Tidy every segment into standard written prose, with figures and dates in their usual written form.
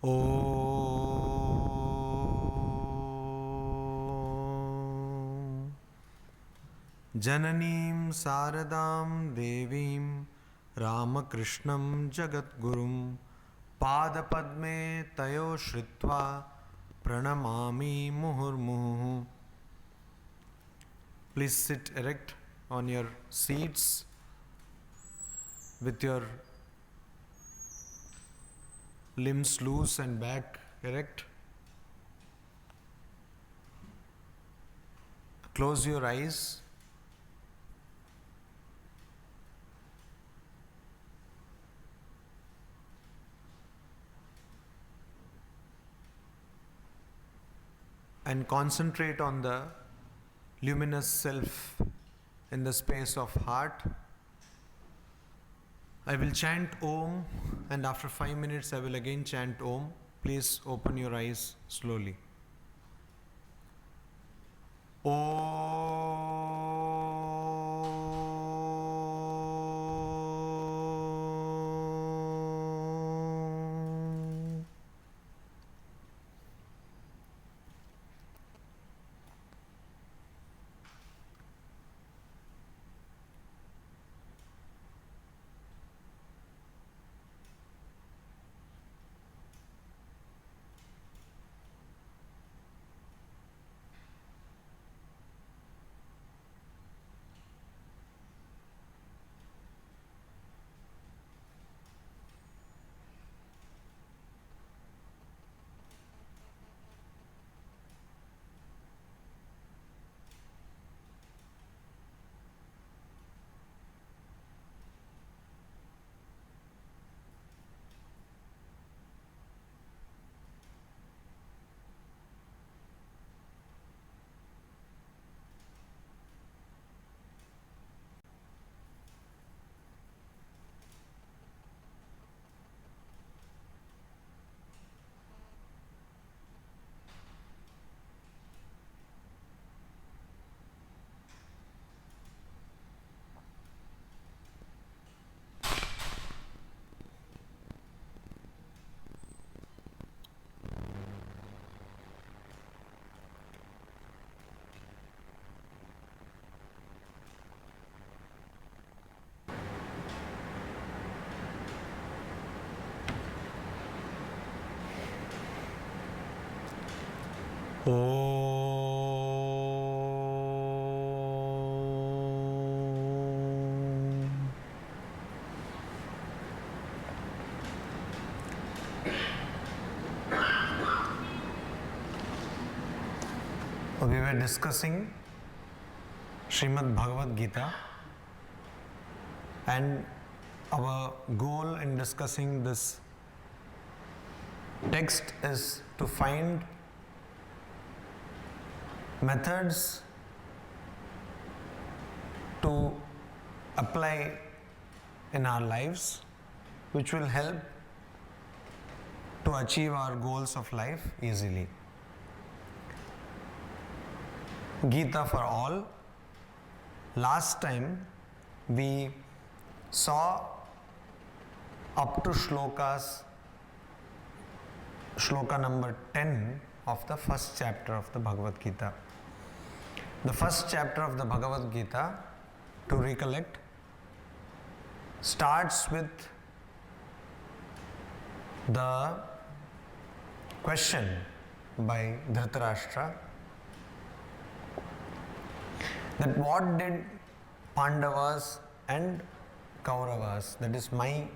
Om Jananim Saradam Devim Ramakrishnam Jagadgurum Padapadme Tayo Shritva Pranamami Muhurmuhu. Please sit erect on your seats with your limbs loose and back erect. Close your eyes. And concentrate on the luminous self in the space of heart. I will chant Om, and after 5 minutes I will again chant Om. Please open your eyes slowly. Om. We were discussing Srimad Bhagavad Gita, and our goal in discussing this text is to find methods to apply in our lives which will help to achieve our goals of life easily. Gita for all. Last time we saw up to shloka number 10 of the first chapter of the Bhagavad Gita. The first chapter of the Bhagavad Gita, to recollect, starts with the question by Dhritarashtra that what did Pandavas and Kauravas, that is my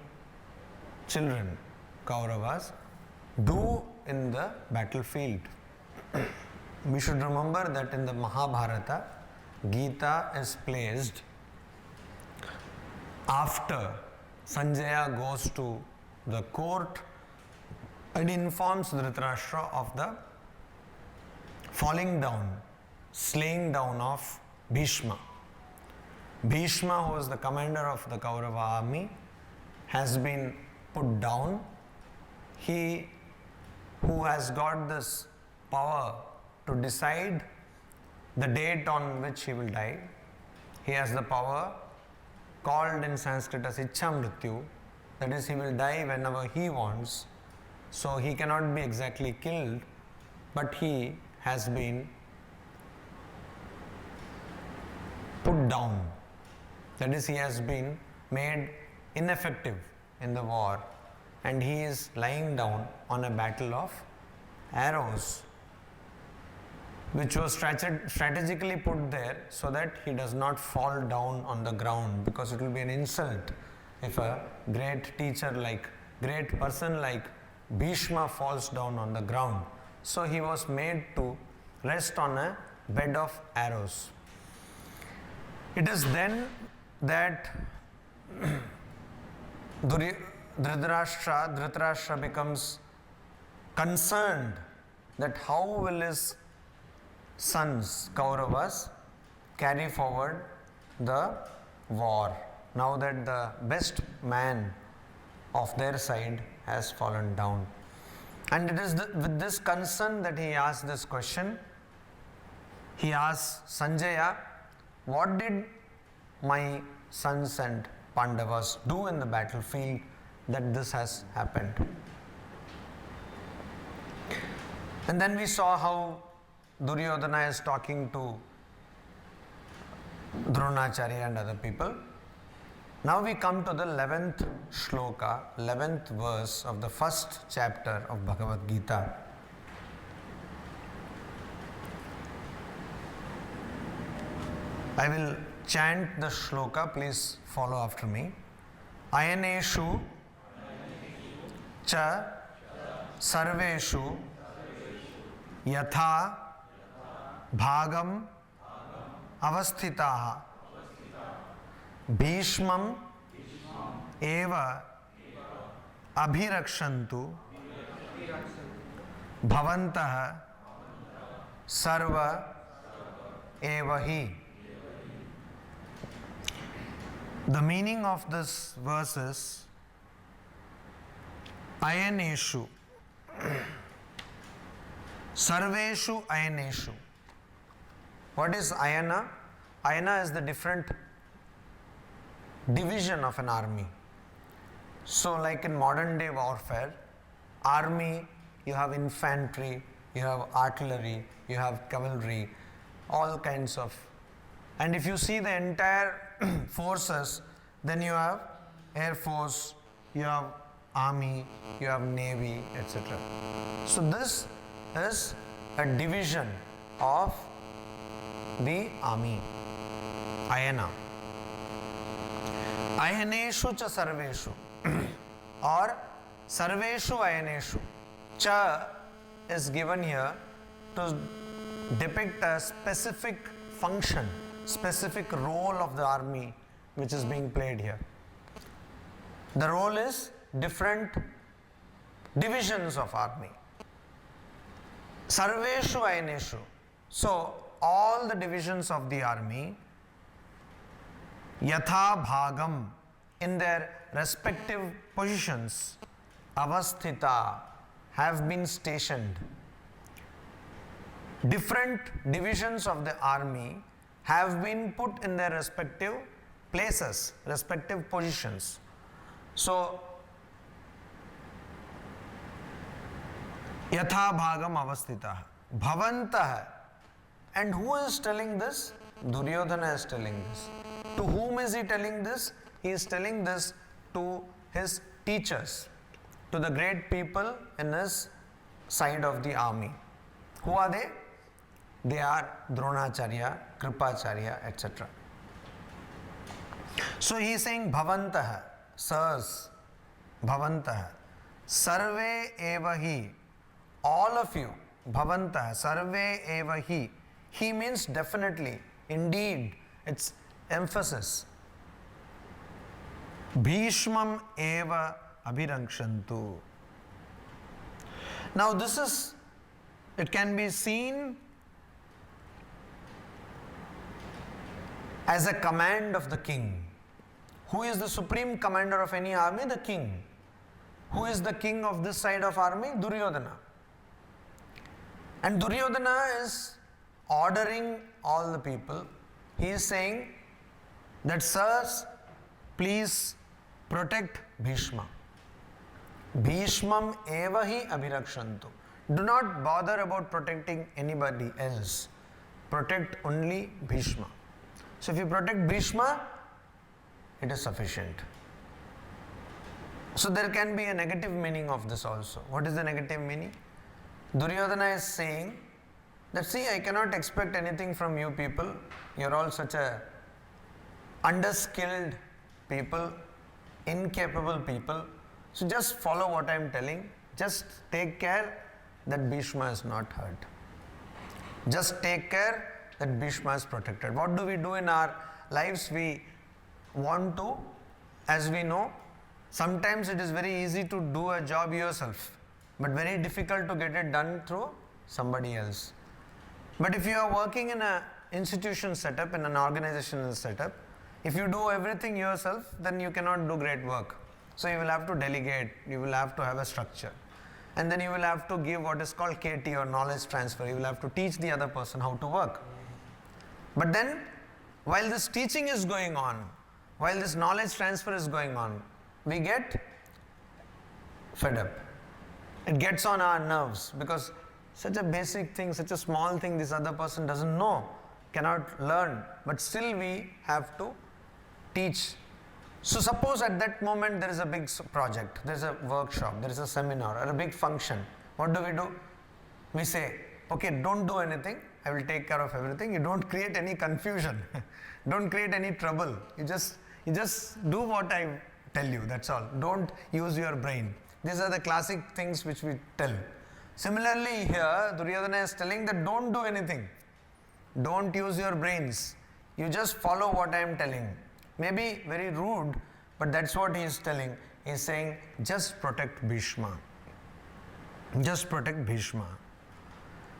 children, Kauravas, do in the battlefield. We should remember that in the Mahabharata, Gita is placed after Sanjaya goes to the court and informs Dhritarashtra of the falling down, slaying down of Bhishma. Bhishma, who was the commander of the Kaurava army, has been put down. He who has got this power to decide the date on which he will die, he has the power called in Sanskrit as Ichha Mrityu, that is, he will die whenever he wants. So he cannot be exactly killed, but he has been put down. That is, he has been made ineffective in the war, and he is lying down on a battle of arrows, which was strategically put there so that he does not fall down on the ground, because it will be an insult if a great teacher great person like Bhishma falls down on the ground. So he was made to rest on a bed of arrows. It is then that Dhritarashtra becomes concerned that how will his sons, Kauravas, carry forward the war now that the best man of their side has fallen down. And it is with this concern that he asked this question. He asked Sanjaya, what did my sons and Pandavas do in the battlefield that this has happened? And then we saw how Duryodhana is talking to Dronacharya and other people. Now we come to the 11th shloka, 11th verse of the first chapter of Bhagavad Gita. I will chant the shloka, please follow after me. Ayaneshu cha sarveshu yatha bhagam avasthitaha bhishmam eva abhirakshantu bhavantah sarva eva hi. The meaning of this verse is Ayaneshu, Sarveshu Ayaneshu. What is Ayana? Ayana is the different division of an army. So like in modern day warfare, army, you have infantry, you have artillery, you have cavalry, all kinds of. And if you see the entire forces, then you have air force, you have army, you have navy, etc. So this is a division of the army, Ayana. Ayaneshu cha sarveshu or sarveshu ayaneshu. Cha is given here to depict a specific function, specific role of the army which is being played here. The role is different divisions of army. Sarveshu ayaneshu. So all the divisions of the army, yatha bhagam, in their respective positions, avasthita, have been stationed. Different divisions of the army have been put in their respective places, respective positions. So, yatha bhagam avasthita, bhavantah. And who is telling this? Duryodhana is telling this. To whom is he telling this? He is telling this to his teachers, to the great people in his side of the army. Who are they? They are Dronacharya, Kripacharya, etc. So he is saying Bhavantah, sirs, Bhavantah, Sarve eva hi, all of you, Bhavantah, Sarve eva hi. He means definitely, indeed, it's emphasis. Bhishmam eva abhirakshantu. Now this is, it can be seen as a command of the king. Who is the supreme commander of any army? The king. Who is the king of this side of army? Duryodhana. And Duryodhana is ordering all the people. He is saying that, sirs, please protect Bhishma. Bhishmam eva hi abhirakshantu. Do not bother about protecting anybody else. Protect only Bhishma. So if you protect Bhishma, it is sufficient. So there can be a negative meaning of this also. What is the negative meaning? Duryodhana is saying that, see, I cannot expect anything from you people. You are all such a underskilled people, incapable people. So just follow what I am telling. Just take care that Bhishma is not hurt. Just take care that Bhishma is protected. What do we do in our lives? We want to, as we know, sometimes it is very easy to do a job yourself, but very difficult to get it done through somebody else. But if you are working in an institution setup, in an organizational setup, if you do everything yourself, then you cannot do great work. So you will have to delegate, you will have to have a structure. And then you will have to give what is called KT or knowledge transfer. You will have to teach the other person how to work. But then, while this teaching is going on, while this knowledge transfer is going on, we get fed up. It gets on our nerves because such a basic thing, such a small thing this other person doesn't know, cannot learn, but still we have to teach. So suppose at that moment there is a big project, there is a workshop, there is a seminar or a big function. What do? We say, okay, don't do anything, I will take care of everything. You don't create any confusion, don't create any trouble. You just do what I tell you, that's all. Don't use your brain. These are the classic things which we tell. Similarly here, Duryodhana is telling that don't do anything. Don't use your brains. You just follow what I am telling. Maybe very rude, but that's what he is telling. He is saying, just protect Bhishma. Just protect Bhishma.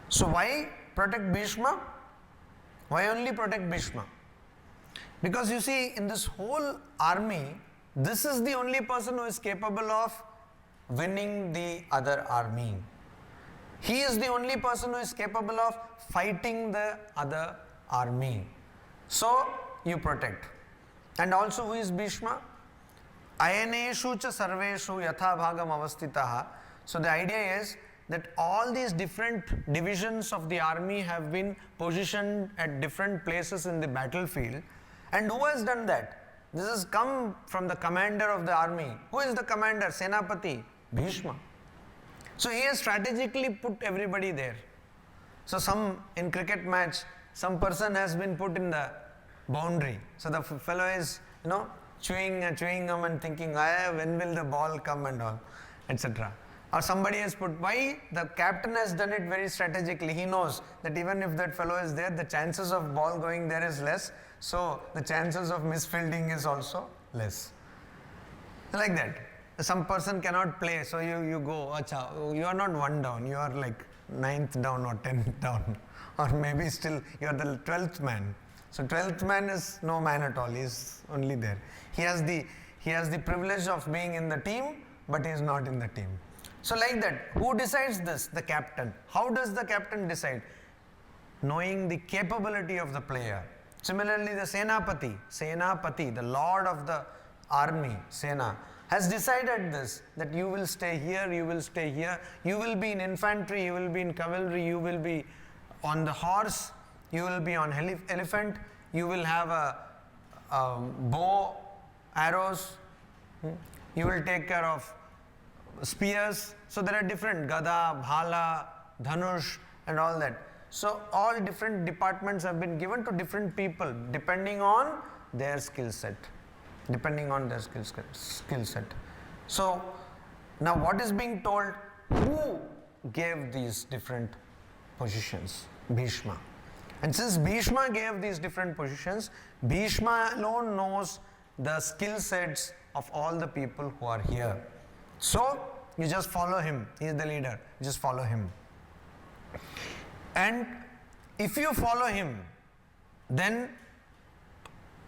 So why protect Bhishma? Why only protect Bhishma? Because you see, in this whole army, this is the only person who is capable of winning the other army. He is the only person who is capable of fighting the other army. So you protect. And also, who is Bhishma? Ayaneshu cha sarveshu yatha bhagam avastitaha. So the idea is that all these different divisions of the army have been positioned at different places in the battlefield. And who has done that? This has come from the commander of the army. Who is the commander? Senapati, Bhishma. So he has strategically put everybody there. So in cricket match, some person has been put in the boundary. So the fellow is, chewing gum and thinking, when will the ball come and all, etc. Or somebody has put, why? The captain has done it very strategically. He knows that even if that fellow is there, the chances of ball going there is less. So the chances of misfielding is also less. Like that. Some person cannot play, so you go, acha, you are not 1 down, you are like 9th down or 10th down. Or maybe still you are the 12th man. So 12th man is no man at all, he is only there. He has the privilege of being in the team, but he is not in the team. So like that, who decides this? The captain. How does the captain decide? Knowing the capability of the player. Similarly, the Senapati, the lord of the army, Sena, has decided this, that you will stay here, you will stay here, you will be in infantry, you will be in cavalry, you will be on the horse, you will be on elephant, you will have a bow, arrows, you will take care of spears. So there are different Gada, Bhala, Dhanush and all that. So all different departments have been given to different people depending on their skill set. So now what is being told? Who gave these different positions? Bhishma. And since Bhishma gave these different positions, Bhishma alone knows the skill sets of all the people who are here. So you just follow him. He is the leader. You just follow him. And if you follow him, then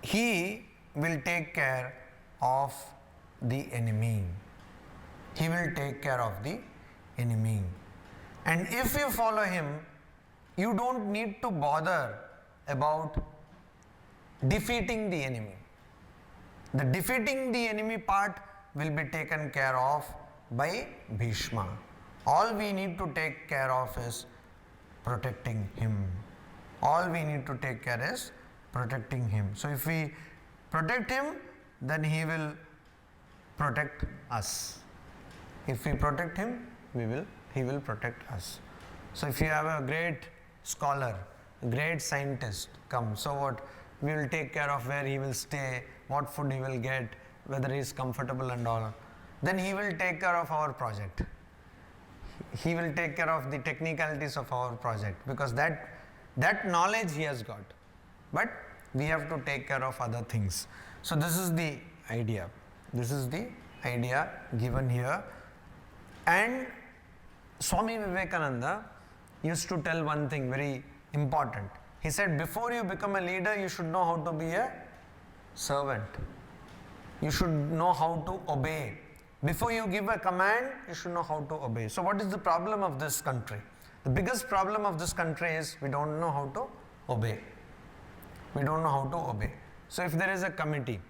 he will take care of the enemy. He will take care of the enemy. And if you follow him, you don't need to bother about defeating the enemy. The defeating the enemy part will be taken care of By Bhishma. All we need to take care of is protecting him. All we need to take care is protecting him. So if we protect him, then he will protect us. If we protect him, he will protect us. So if you have a great scholar, a great scientist come, so what? We will take care of where he will stay, what food he will get, whether he is comfortable and all. Then he will take care of our project. He will take care of the technicalities of our project, because that knowledge he has got. But we have to take care of other things. So this is the idea. This is the idea given here. And Swami Vivekananda used to tell one thing very important. He said, before you become a leader, you should know how to be a servant. You should know how to obey. Before you give a command, you should know how to obey. So what is the problem of this country? The biggest problem of this country is we don't know how to obey. We don't know how to obey. So if there is a committee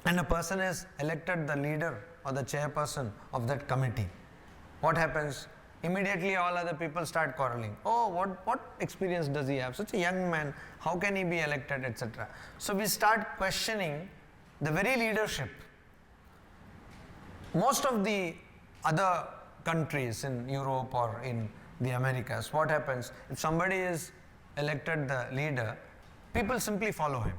and a person is elected the leader or the chairperson of that committee, what happens? Immediately all other people start quarreling. Oh, what experience does he have? Such a young man, how can he be elected, etc. So we start questioning the very leadership. Most of the other countries in Europe or in the Americas, what happens? If somebody is elected the leader, people simply follow him.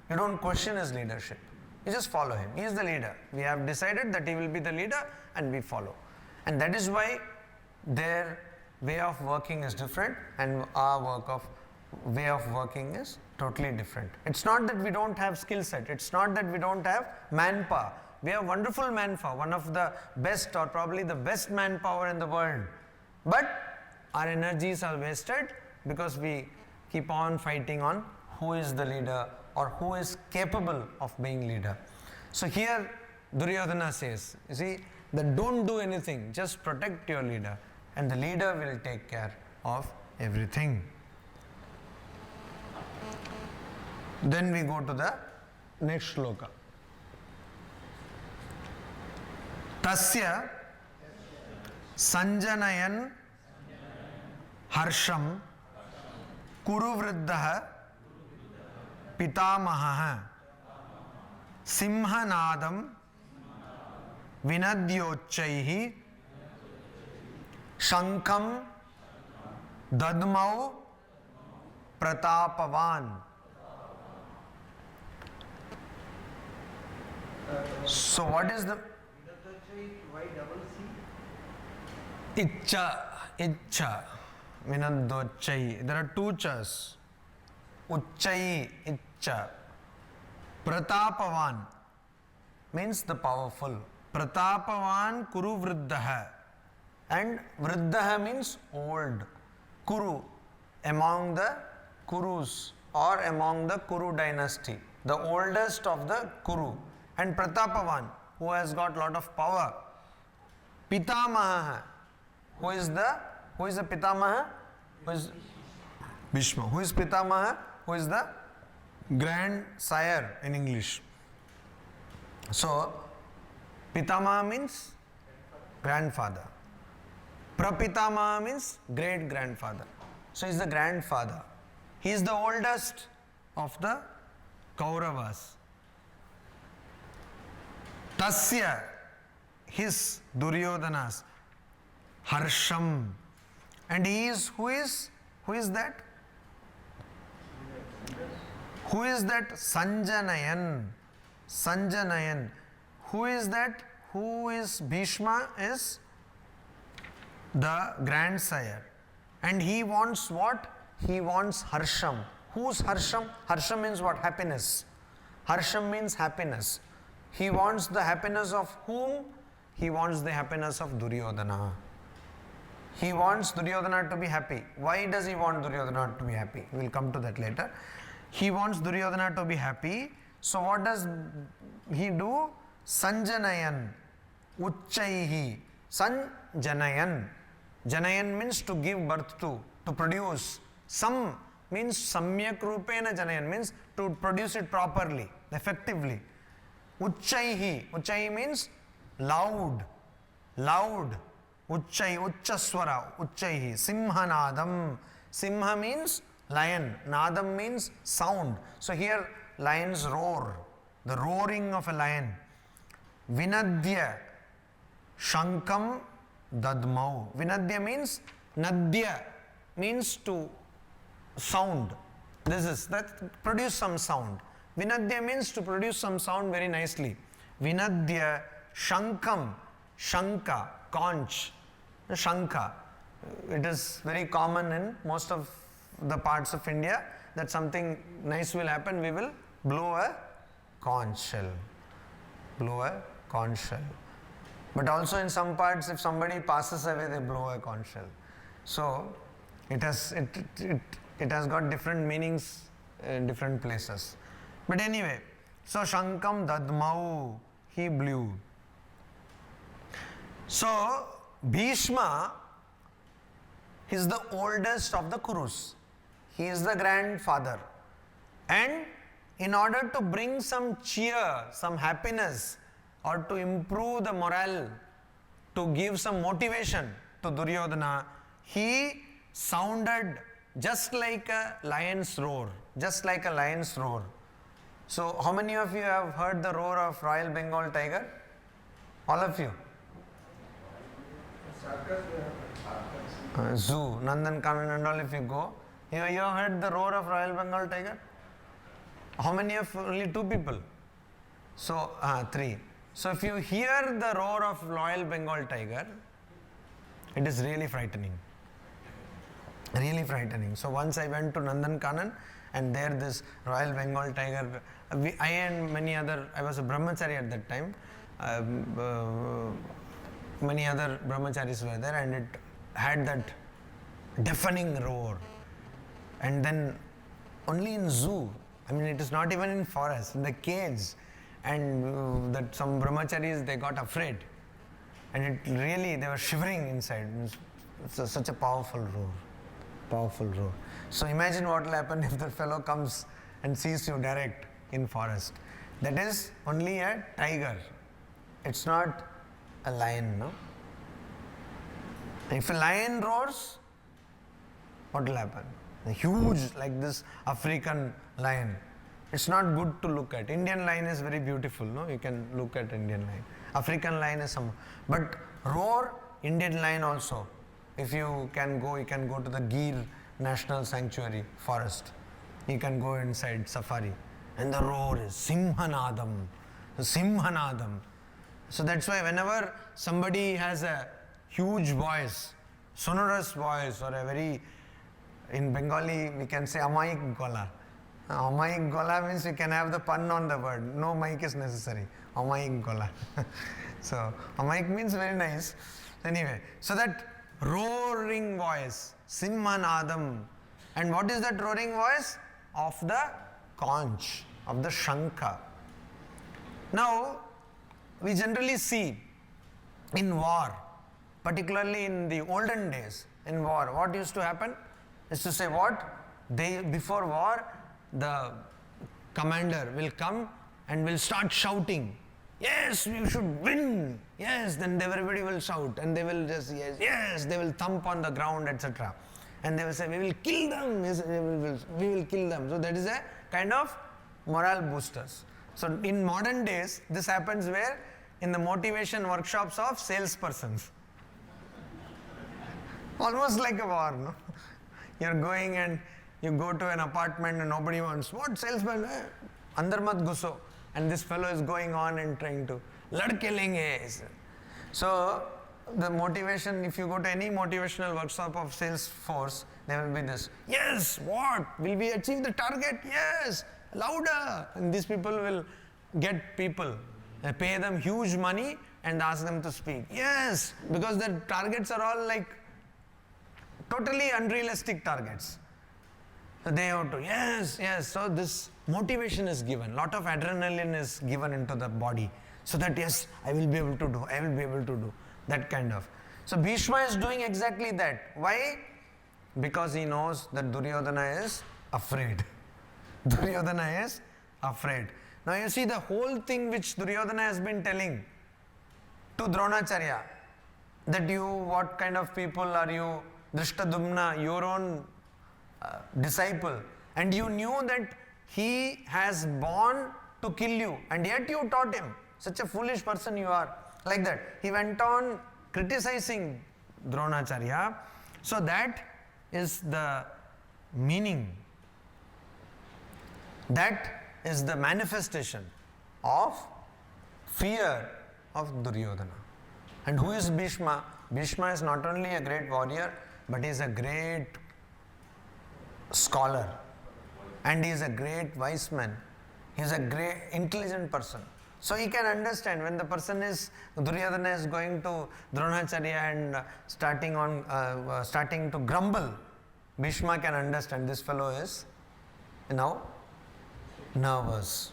You don't question his leadership. You just follow him. He is the leader. We have decided that he will be the leader and we follow. And that is why their way of working is different and our way of working is totally different. It's not that we don't have skill set. It's not that we don't have manpower. We have wonderful manpower, one of the best or probably the best manpower in the world. But our energies are wasted because we keep on fighting on who is the leader or who is capable of being leader. So here Duryodhana says, you see, that don't do anything, just protect your leader and the leader will take care of everything. Then we go to the next shloka. Tasya sanjanayan harsham kuruvriddha pitamaha simhanadam vinadyochaihi shankam dadmau pratapavan. So what is the Icha, Vinadyochai. There are two chas. Uchai, Icha. Pratapavan means the powerful. Pratapavan Kuru Vriddha. And Vriddha means old. Kuru, among the Kurus or among the Kuru dynasty. The oldest of the Kuru. And Pratapavan, who has got lot of power. Pitamaha. Who is the Pitamaha? Who is Bhishma? Who is Pitamaha? Who is the grandsire in English? So, Pitamaha means grandfather. Prapitamaha means great grandfather. So, he is the grandfather. He is the oldest of the Kauravas. Tasya, his Duryodhana's Harsham. And he is, who is that? Who is that? Sanjanayan. Sanjanayan. Who is that? Who is Bhishma? Is the grandsire. And he wants what? He wants Harsham. Who's Harsham? Harsham means what? Happiness. Harsham means happiness. He wants the happiness of whom? He wants the happiness of Duryodhana. He wants Duryodhana to be happy. Why does he want Duryodhana to be happy? We will come to that later. He wants Duryodhana to be happy. So what does he do? Sanjanayan. Uchaihi. Sanjanayan. Janayan means to give birth to produce. Sam means samyak rupena janayan, means to produce it properly, effectively. Uchaihi. Uchai means loud. loud, uchchai, uchchaswara, uchchaihi, simhanadam. Simha means lion, nadam means sound. So here lions roar, the roaring of a lion. Vinadya, shankam, dadmau. Vinadya means, nadya means to sound. That produce some sound. Vinadya means to produce some sound very nicely. Vinadya, shankam, shanka, conch, shanka. It is very common in most of the parts of India that something nice will happen, we will blow a conch shell. Blow a conch shell. But also in some parts, if somebody passes away, they blow a conch shell. So it has got different meanings in different places. But anyway, so shankam dadmau, he blew. So Bhishma is the oldest of the Kurus. He is the grandfather. And in order to bring some cheer, some happiness, or to improve the morale, to give some motivation to Duryodhana, he sounded just like a lion's roar. Just like a lion's roar. So how many of you have heard the roar of Royal Bengal tiger? All of you? Zoo, Nandan Kanan and all, if you go, you have heard the roar of Royal Bengal tiger? How many of only 2 people? So 3. So if you hear the roar of Royal Bengal tiger, it is really frightening. Really frightening. So once I went to Nandan Kanan, and there this Royal Bengal tiger, I and many other, I was a brahmachari at that time, many other brahmacharis were there, and it had that deafening roar. And then only in zoo, I mean it is not even in forest, in the cage, and that some brahmacharis, they got afraid, and it really, they were shivering inside. It's such a powerful roar. Powerful roar. So imagine what will happen if the fellow comes and sees you direct in forest. That is only a tiger. It's not a lion, no? If a lion roars, what will happen? A huge, like this African lion. It's not good to look at. Indian lion is very beautiful, no? You can look at Indian lion. African lion is some, but roar, Indian lion also. If you can go to the Gir National Sanctuary forest. You can go inside safari. And the roar is Simhanadam. Simhanadam. So that's why whenever somebody has a huge voice, sonorous voice, or a very, in Bengali we can say Amaik Gola. Amaik Gola means you can have the pun on the word. No mic is necessary. Amaik Gola. So Amaik means very nice. Anyway, so that roaring voice, Simhanadam. And what is that roaring voice? Of the conch, of the shanka. Now, we generally see in war, particularly in the olden days, in war, what used to happen is to say what? Before war, the commander will come and will start shouting, yes, we should win. Yes, then everybody will shout and they will just, yes, yes, they will thump on the ground, etc. And they will say, we will kill them, yes, we will kill them. So that is a kind of morale boosters. So in modern days, this happens where? In the motivation workshops of salespersons. Almost like a war, no? You're going and you go to an apartment and nobody wants, what salesman? Andar mat ghuso. And this fellow is going on and trying to, ladke lenge. So the motivation, if you go to any motivational workshop of sales force, there will be this, yes, what? Will we achieve the target? Yes, louder. And these people will get people, pay them huge money and ask them to speak. Yes, because the targets are all like totally unrealistic targets. So they have to, yes, yes. So this motivation is given. Lot of adrenaline is given into the body. So that yes, I will be able to do, I will be able to do. That kind of. So Bhishma is doing exactly that. Why? Because he knows that Duryodhana is afraid. Duryodhana is afraid. Now you see the whole thing which Duryodhana has been telling to Dronacharya. that what kind of people are you, Drishtadumna, your own disciple, and you knew that he has born to kill you, and yet you taught him. Such a foolish person you are. Like that. He went on criticizing Dronacharya. So that is the meaning. That is the manifestation of fear of Duryodhana. And who is Bhishma? Bhishma is not only a great warrior, but he is a great scholar. And he is a great wise man. He is a great intelligent person. So he can understand when the person is, Duryodhana is going to Dronacharya and starting to grumble, Bhishma can understand this fellow is now nervous.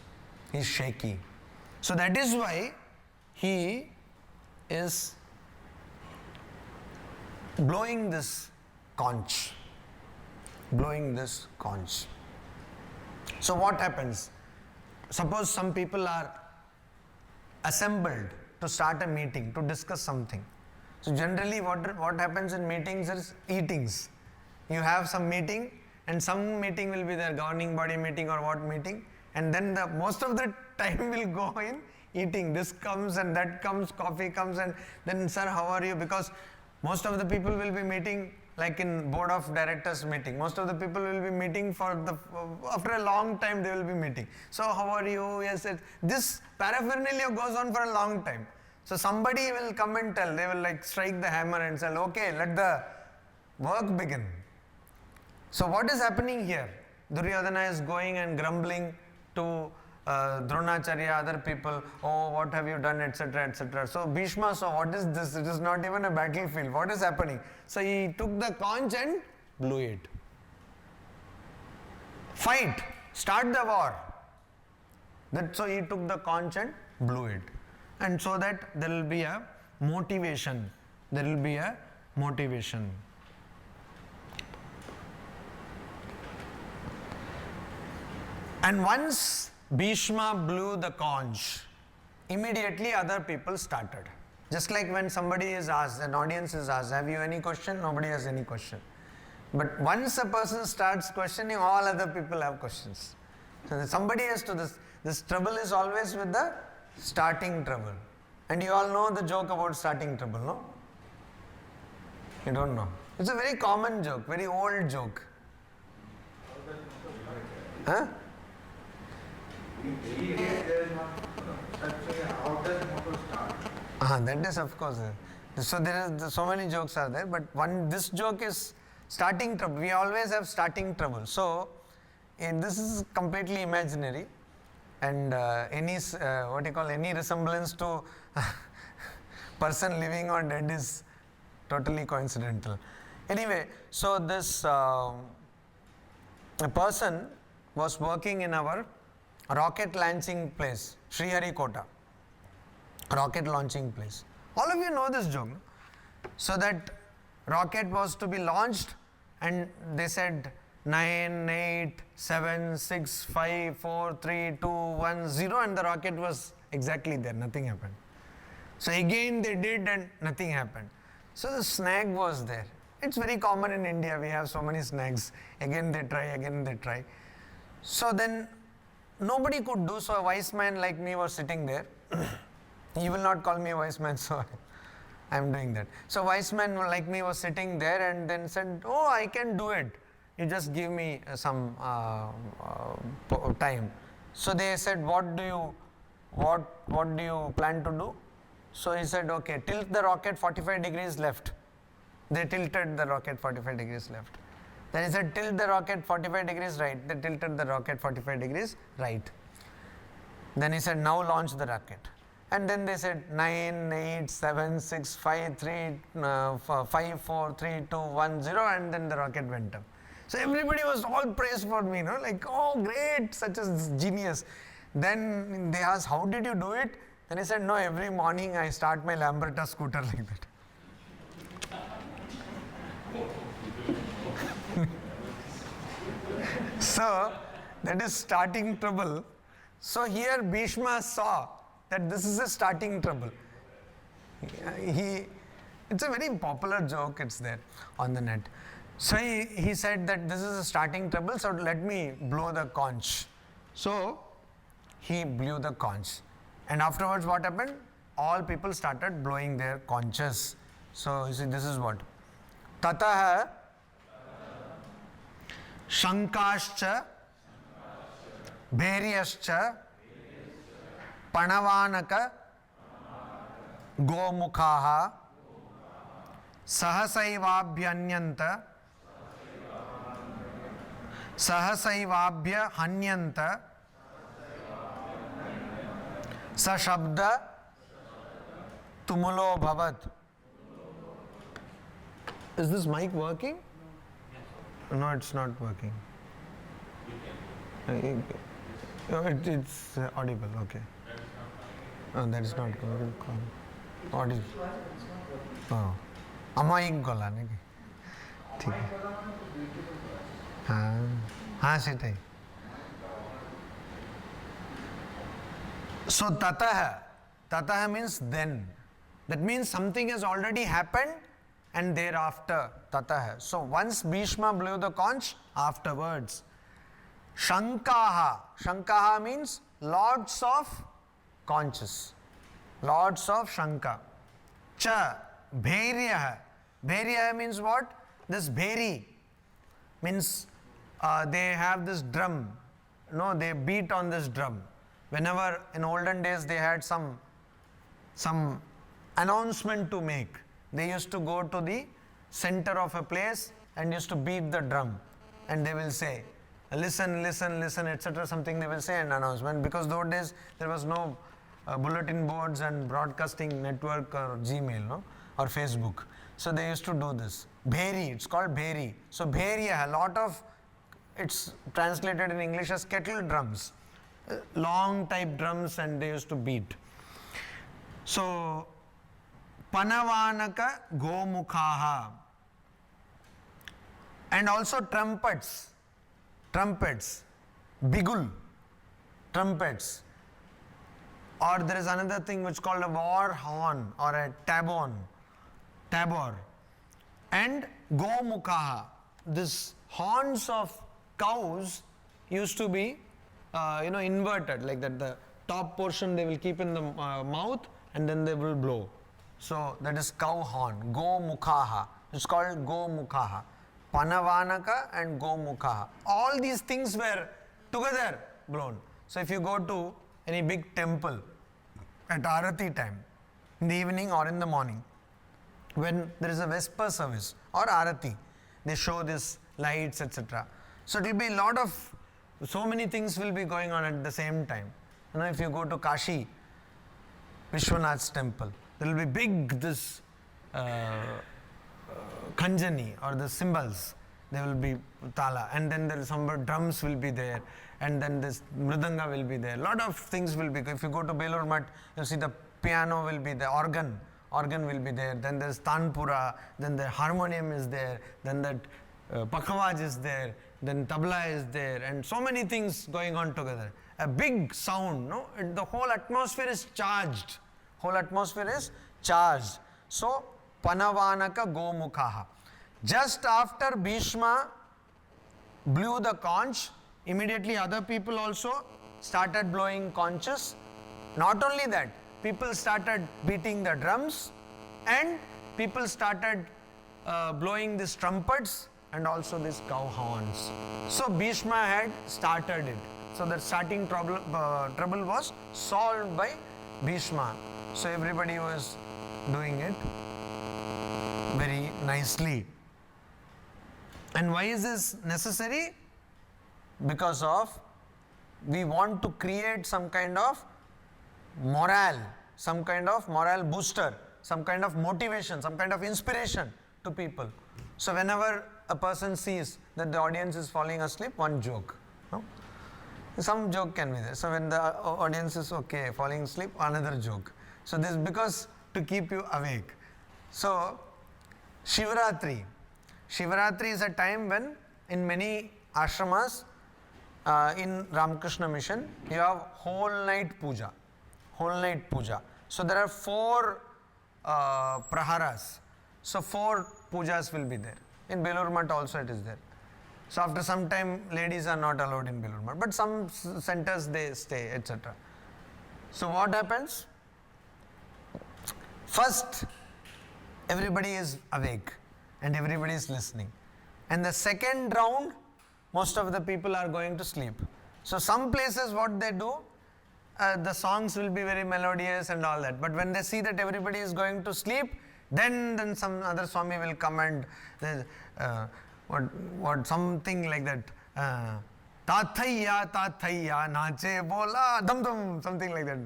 He is shaky. So that is why he is blowing this conch. Blowing this conch. So what happens? Suppose some people are assembled to start a meeting, to discuss something. So generally what happens in meetings is eatings. You have some meeting and some meeting will be their governing body meeting or what meeting, and then most of the time will go in eating. This comes and that comes, coffee comes, and then, sir, how are you? Because most of the people will be meeting like in board of directors meeting. Most of the people will be meeting after a long time they will be meeting. So how are you? Yes, this paraphernalia goes on for a long time. So somebody will come and tell, they will like strike the hammer and say, okay, let the work begin. So what is happening here? Duryodhana is going and grumbling to Dronacharya, other people, oh, what have you done, etc., etc. So Bhishma saw, what is this? It is not even a battlefield. What is happening? So he took the conch and blew it. Fight, start the war. So he took the conch and blew it. And so that there will be a motivation. There will be a motivation. And once Bhishma blew the conch, immediately other people started. Just like when somebody is asked, an audience is asked, have you any question? Nobody has any question. But once a person starts questioning, all other people have questions. So somebody has to, this trouble is always with the starting trouble. And you all know the joke about starting trouble, no? You don't know. It's a very common joke, very old joke. Huh? That is of course. So there is so many jokes are there, but this joke is starting trouble. We always have starting trouble. So this is completely imaginary, and any resemblance to person living or dead is totally coincidental. Anyway, so this a person was working in our rocket launching place, Sriharikota, rocket launching place. All of you know this joke. No? So that rocket was to be launched, and they said 9, 8, 7, 6, 5, 4, 3, 2, 1, 0, and the rocket was exactly there. Nothing happened. So again they did, and nothing happened. So the snag was there. It's very common in India. We have so many snags. Again they try, again they try. So then nobody could do, so a wise man like me was sitting there. You will not call me a wise man, so I am doing that. So wise man like me was sitting there and then said, oh, I can do it. You just give me some time. So they said, what do you plan to do? So he said, okay, tilt the rocket 45 degrees left. They tilted the rocket 45 degrees left. Then he said, tilt the rocket 45 degrees right. They tilted the rocket 45 degrees right. Then he said, now launch the rocket. And then they said 9, 8, 7, 6, 5, 3, 5, 4, 3, 2, 1, 0, and then the rocket went up. So everybody was all praised for me, no? Like, oh, great, such a genius. Then they asked, how did you do it? Then he said, no, every morning I start my Lambretta scooter like that. So, that is starting trouble. So here Bhishma saw that this is a starting trouble. It's a very popular joke, it's there on the net. So he said that this is a starting trouble, so let me blow the conch. So he blew the conch. And afterwards what happened? All people started blowing their conches. So you see, this is what? Tataha Shankascha Bhairiyascha Panavanaka Gomukhaha Sahasaivabhyanyanta Sahasaivabhya Hanyanta Sashabda Tumulo Bhavat. Is this mic working? No, it's not working. It's audible, okay. Oh, that is not good. Audible. Oh. Amai gola naki. ठीक है. हाँ setae. So tataha means then. That means something has already happened and thereafter tataha. So once Bhishma blew the conch, afterwards Shankaha means lots of conches, lots of Shanka. Cha Bhairyaha means what? This Bhairi means they have this drum. No, they beat on this drum. Whenever in olden days they had some announcement to make, they used to go to the center of a place and used to beat the drum, and they will say, listen, listen, listen, etc. Something they will say an announcement, because those days there was no bulletin boards and broadcasting network or Gmail, no, or Facebook. So they used to do this. Bhairi, it's called Bhairi. So Bhairiya, a lot of, it's translated in English as kettle drums, long type drums, and they used to beat. So Panavanaka Gomukhaha, and also trumpets, bigul, trumpets, or there is another thing which is called a war horn or a tabor, and Gomukhaha. This horns of cows used to be inverted, like that. The top portion they will keep in the mouth and then they will blow. So that is cow horn, Gomukhaha. It's called Gomukhaha. Panavanaka and Gomukhaha. All these things were together blown. So if you go to any big temple at Arati time, in the evening or in the morning, when there is a Vesper service or Arati, they show this lights, etc. So it will be so many things will be going on at the same time. If you go to Kashi Vishwanath's temple, there will be big this Kanjani or the cymbals, they will be tala, and then there is some drums will be there, and then this mridanga will be there. Lot of things will be. If you go to Belur Math, you see the piano will be there, organ will be there, then there is tanpura, then the harmonium is there, then that pakhavaj is there, then tabla is there, and so many things going on together. A big sound, no? The whole atmosphere is charged. So Panavanaka Gomukhaha. Just after Bhishma blew the conch, immediately other people also started blowing conches. Not only that, people started beating the drums, and people started blowing these trumpets and also these cow horns. So Bhishma had started it. So the starting trouble was solved by Bhishma. So everybody was doing it very nicely. And why is this necessary? Because of we want to create some kind of morale, some kind of morale booster, some kind of motivation, some kind of inspiration to people. So whenever a person sees that the audience is falling asleep, one joke. No? Some joke can be there. So when the audience is okay, falling asleep, another joke. So this is because to keep you awake. So Shivaratri is a time when in many ashramas in Ramakrishna mission, you have whole night puja. So there are 4 praharas. So 4 pujas will be there. In Belur Math also it is there. So after some time, ladies are not allowed in Belur Math, but some centers they stay, etc. So what happens? First, everybody is awake and everybody is listening. And the second round, most of the people are going to sleep. So some places what they do, the songs will be very melodious and all that. But when they see that everybody is going to sleep, then some other Swami will come and what something like that. Tathaiya, tathaiya, nache bola, dum dum, something like that.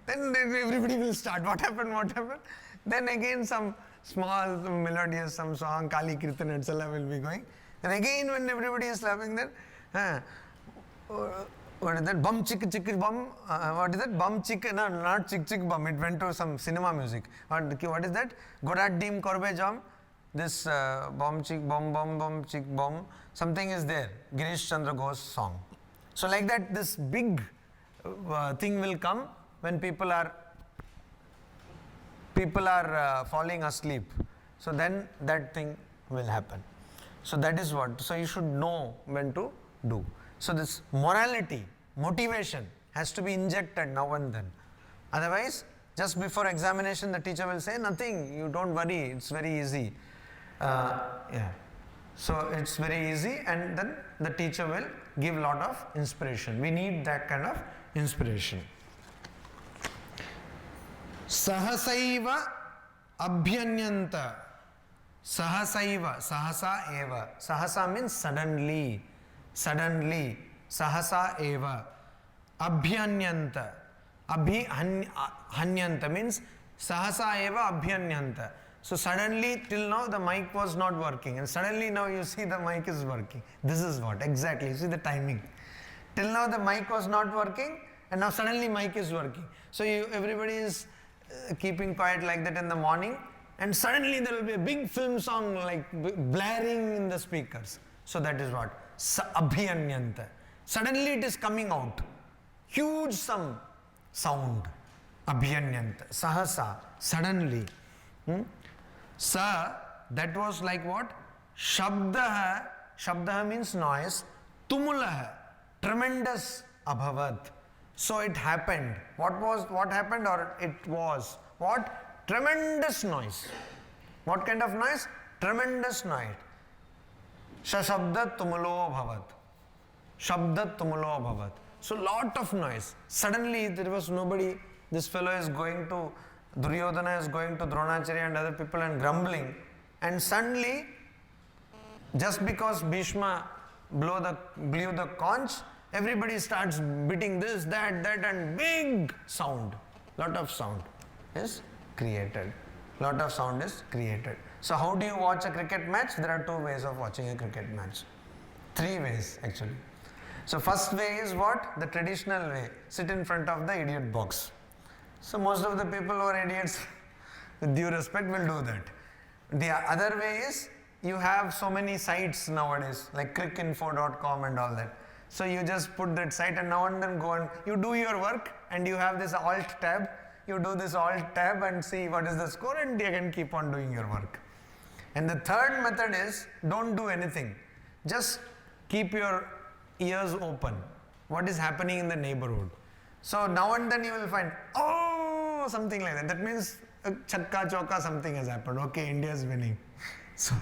Then everybody will start. What happened? What happened? Then again some small melodious, some song, Kali Kirtan, etc. will be going. And again when everybody is laughing, then what is that? Bum chick chick bum. What is that? Bum chick? No, not chick chick bum. It went to some cinema music. What is that? Gorat dim korbe jam. This bum chick bum bum bum chick bum. Something is there. Girish Chandra Ghosh song. So like that, this big thing will come when people are falling asleep. So then that thing will happen. So that is what. So you should know when to do. So this morality, motivation has to be injected now and then. Otherwise, just before examination, the teacher will say, nothing, you don't worry, it's very easy. So it's very easy, and then the teacher will give lot of inspiration. We need that kind of inspiration. Sahasaiva abhyanyanta. Sahasaiva, sahasa eva. Sahasa means suddenly. Suddenly, sahasa eva, abhyanyanta. Abhyanyanta means sahasa eva abhyanyanta. So suddenly, till now the mic was not working, and suddenly now you see the mic is working. This is what exactly, you see the timing. Till now the mic was not working, and now suddenly mic is working. So everybody is keeping quiet like that in the morning, and suddenly there will be a big film song like blaring in the speakers. So that is what? Abhyanyanta. Suddenly it is coming out. Huge some sound. Abhyanyanta. Sahasa. Suddenly. Sa, that was like what? Shabdaha. Shabdaha means noise. Tumulaha. Tremendous. Abhavat. So it happened. What happened, or it was? What? Tremendous noise. What kind of noise? Tremendous noise. Shabdat tumulo bhavat. Shabdat tumulo bhavat. So lot of noise. Suddenly there was nobody. This fellow is going to, Duryodhana is going to Dronacharya and other people and grumbling. And suddenly, just because Bhishma blew the conch, everybody starts beating this, that, and big sound. Lot of sound is created. Lot of sound is created. So how do you watch a cricket match? There are 2 ways of watching a cricket match. 3 ways actually. So first way is what? The traditional way. Sit in front of the idiot box. So most of the people who are idiots, with due respect, will do that. The other way is, you have so many sites nowadays, like crickinfo.com and all that. So you just put that site and now and then go and you do your work, and you have this alt tab. You do this alt tab and see what is the score, and you can keep on doing your work. And the third method is, don't do anything. Just keep your ears open. What is happening in the neighborhood? So now and then you will find, oh, something like that. That means chakka choka, something has happened. Okay, India is winning. So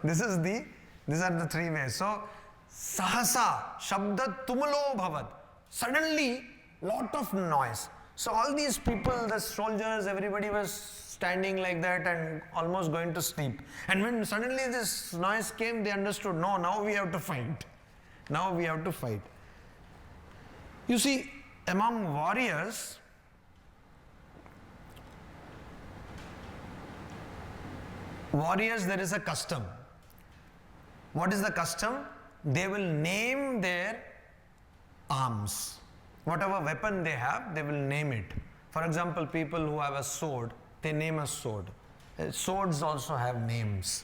these are the 3 ways. So sahasa, shabda tumulo bhavat. Suddenly, lot of noise. So all these people, the soldiers, everybody was standing like that and almost going to sleep. And when suddenly this noise came, they understood, no, now we have to fight. Now we have to fight. You see, among warriors, there is a custom. What is the custom? They will name their arms. Whatever weapon they have, they will name it. For example, people who have a sword, they name a sword. Swords also have names.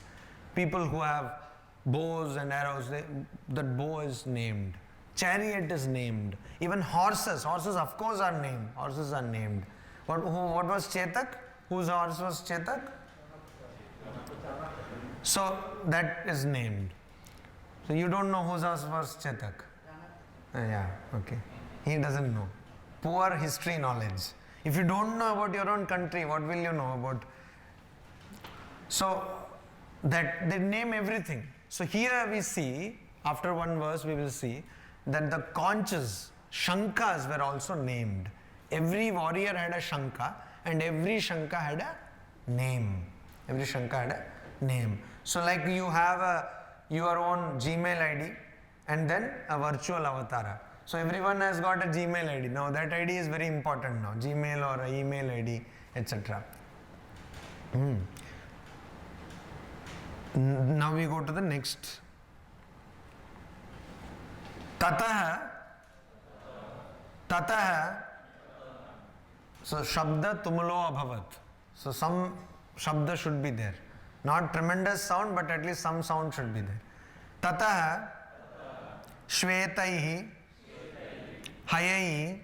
People who have bows and arrows, that bow is named. Chariot is named. Even horses of course are named. Horses are named. What was Chetak? Whose horse was Chetak? So that is named. So you don't know whose house was Chetak? Yeah, okay. He doesn't know. Poor history knowledge. If you don't know about your own country, what will you know about? So that they name everything. So here we see, after one verse we will see that the conches, shankas were also named. Every warrior had a shanka and every shanka had a name. Every shanka had a name. So like you have your own Gmail ID and then a virtual avatara. So everyone has got a Gmail ID. Now that ID is very important now. Gmail or email ID, etc. Now we go to the next. Tatah. So Shabda Tumulo Abhavat. So some Shabda should be there. Not tremendous sound, but at least some sound should be there. Tatah Shvetaihi Hayai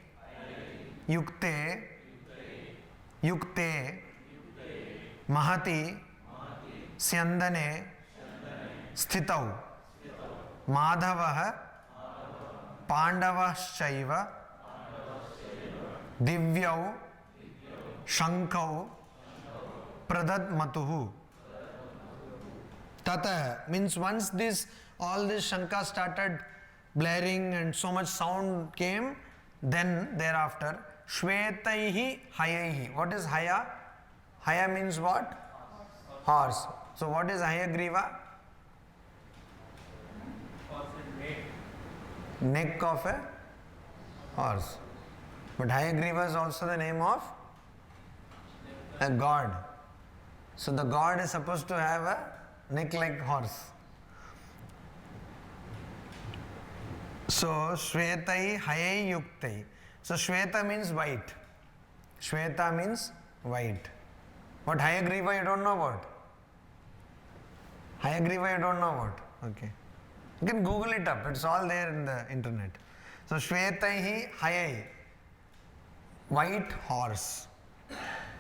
Yukte Mahati Syandane Sthitau Madhavah Pandavaschaiva Divyau Shankau Pradad Matuhu. Tata means once all this Shanka started blaring and so much sound came, then thereafter Shvetaihi Hayaihi. What is Haya? Haya means what? Horse. So what is Hayagriva? Neck of a horse. But Hayagriva is also the name of a god. So the god is supposed to have a neck like horse. So Shvetai Hayai Yuktai. So Shveta means white. Shveta means white. What Hayagriva you don't know about? Hayagriva you don't know about? Okay. You can Google it up. It's all there in the internet. So Shvetaihi Hayai. White horse.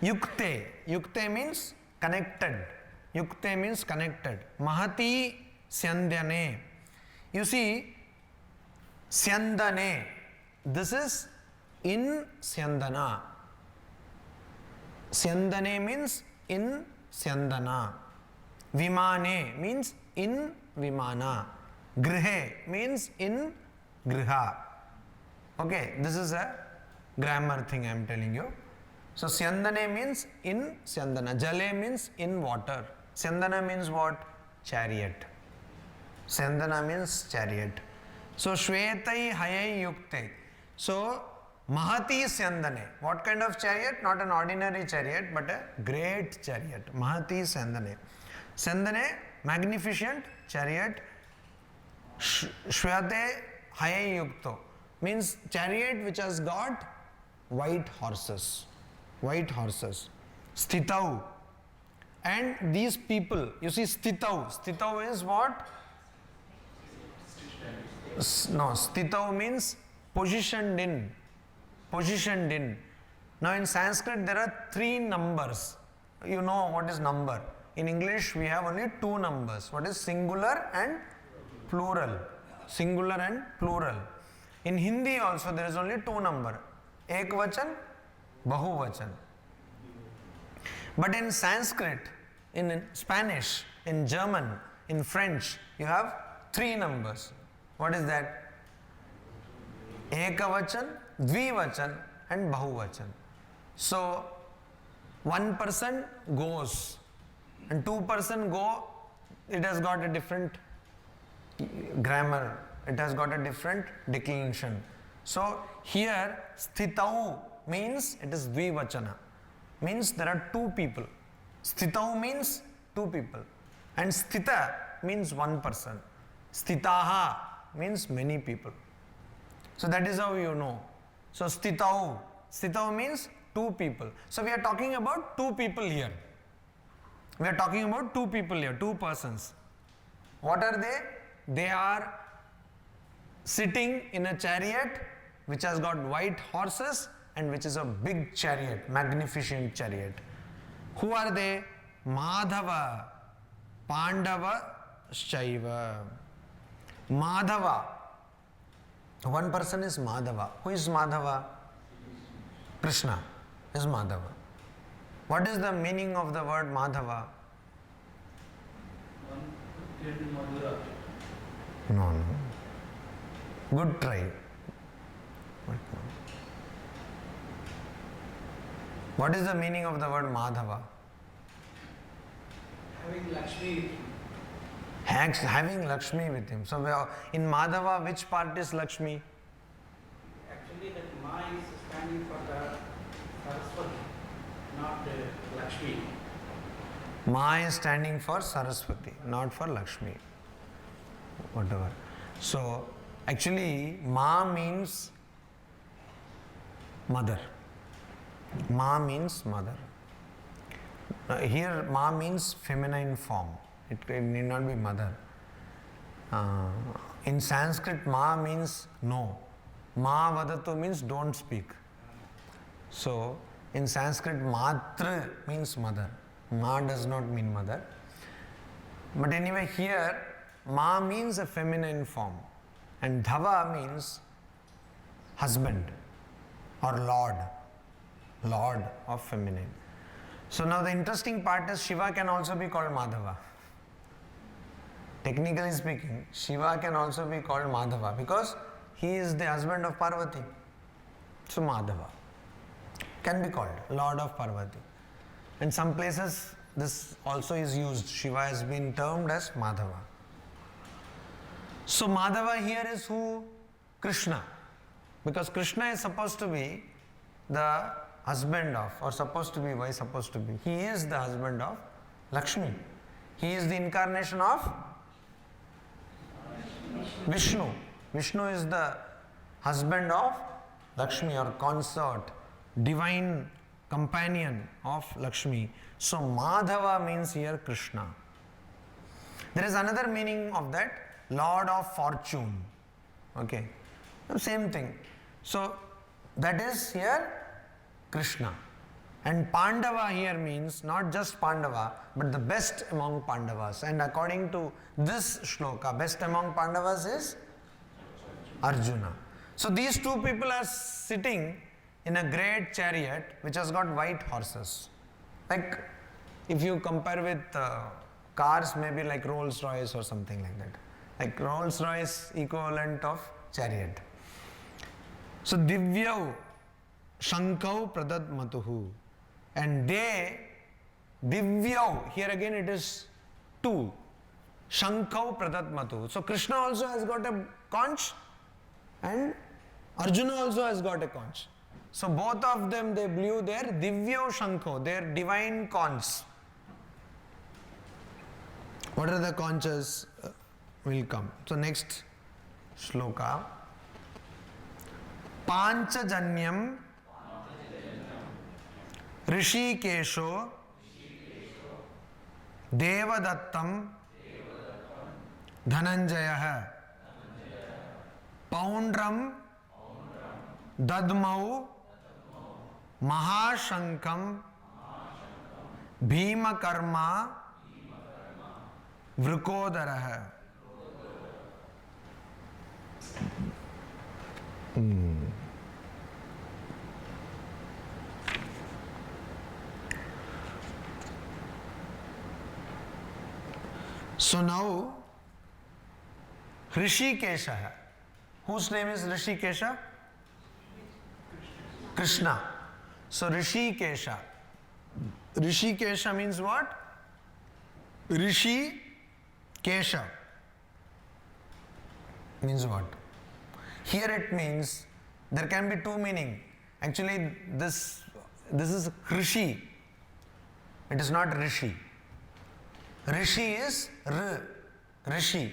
Yukte. Yukte means connected. Yukte means connected. Mahati Syandane. You see, Syandane. This is in Syandana. Syandane means in Syandana. Vimane means in Vimana. Grihe means in Griha. Okay, this is a grammar thing I am telling you. So Syandane means in Syandana. Jale means in water. Syandana means what? Chariot. Syandana means chariot. So Shvetai Hayai Yukte. So Mahati Syandane. What kind of chariot? Not an ordinary chariot, but a great chariot. Mahati Syandane. Syandane, magnificent chariot. Shvete Hayai Yukto means chariot which has got white horses. White horses. Sthitau. And these people, you see Sthitau. Sthitau is what? No, Sthitau means positioned in. Positioned in. Now in Sanskrit there are 3 numbers. You know what is number. In English we have only 2 numbers. What is singular and plural? Singular and plural. In Hindi also there is only 2 numbers. Ekvachan, Bahuvachan. But in Sanskrit, in Spanish, in German, in French, you have 3 numbers. What is that? Ekavachan, Dvivachan and Bahuvachan. So, 1 person goes and 2 person go, it has got a different grammar. It has got a different declension. So, here, Sthitau means it is Dvivachana. Means there are 2 people. Sthitau means 2 people. And Sthita means 1 person. Sthitaha means many people. So that is how you know. So Sthitau. Sthitau means 2 people. So we are talking about 2 people here. We are talking about 2 people here, 2 persons. What are they? They are sitting in a chariot which has got white horses and which is a big chariot, magnificent chariot. Who are they? Madhava. Pandava Shaiva. Madhava. One person is Madhava. Who is Madhava? Krishna is Madhava. What is the meaning of the word Madhava? No. Good try. What is the meaning of the word Madhava? Having Lakshmi. Having Lakshmi with him. So in Madhava, which part is Lakshmi? Actually, that Ma is standing for the Saraswati, not Lakshmi. Ma is standing for Saraswati, not for Lakshmi. Whatever. So actually, Ma means mother. Ma means mother. Here, Ma means feminine form. It need not be mother. In Sanskrit, Ma means no. Ma vadatu means don't speak. So, in Sanskrit, Matru means mother. Ma does not mean mother. But anyway, here, Ma means a feminine form. And Dhava means husband or lord. Lord of feminine. So now the interesting part is Shiva can also be called Madhava. Technically speaking, Shiva can also be called Madhava because he is the husband of Parvati. So Madhava can be called Lord of Parvati. In some places this also is used. Shiva has been termed as Madhava. So Madhava here is who? Krishna. Because Krishna is supposed to be the husband of, or supposed to be, why supposed to be? He is the husband of Lakshmi. He is the incarnation of Vishnu. Vishnu is the husband of Lakshmi or consort, divine companion of Lakshmi. So Madhava means here Krishna. There is another meaning of that, Lord of Fortune. Okay, same thing. So that is here Krishna. And Pandava here means not just Pandava, but the best among Pandavas. And according to this shloka, best among Pandavas is Arjuna. So these two people are sitting in a great chariot which has got white horses. Like if you compare with cars, maybe like Rolls Royce or something like that. Like Rolls Royce equivalent of chariot. So Divyau Shankau Pradad Matuhu. And they, Divyau, here again it is two. Shankau Pradad Matuhu. So Krishna also has got a conch and Arjuna also has got a conch. So both of them, they blew their Divyau Shankau, their divine conchs. What are the conches? Will come. So next shloka. Panchajanyam Rishikesho Devadattam Dhananjayah Poundram Dadmau Mahashankam Bhimakarma Vrukodarah. So now Rishikesha. Whose name is Rishikesha? Krishna. So Rishikesha. Rishikesha means what? Rishi Kesha means what? Here it means there can be two meaning. Actually this is Rishi. It is not Rishi. Rishi is R. Rishi.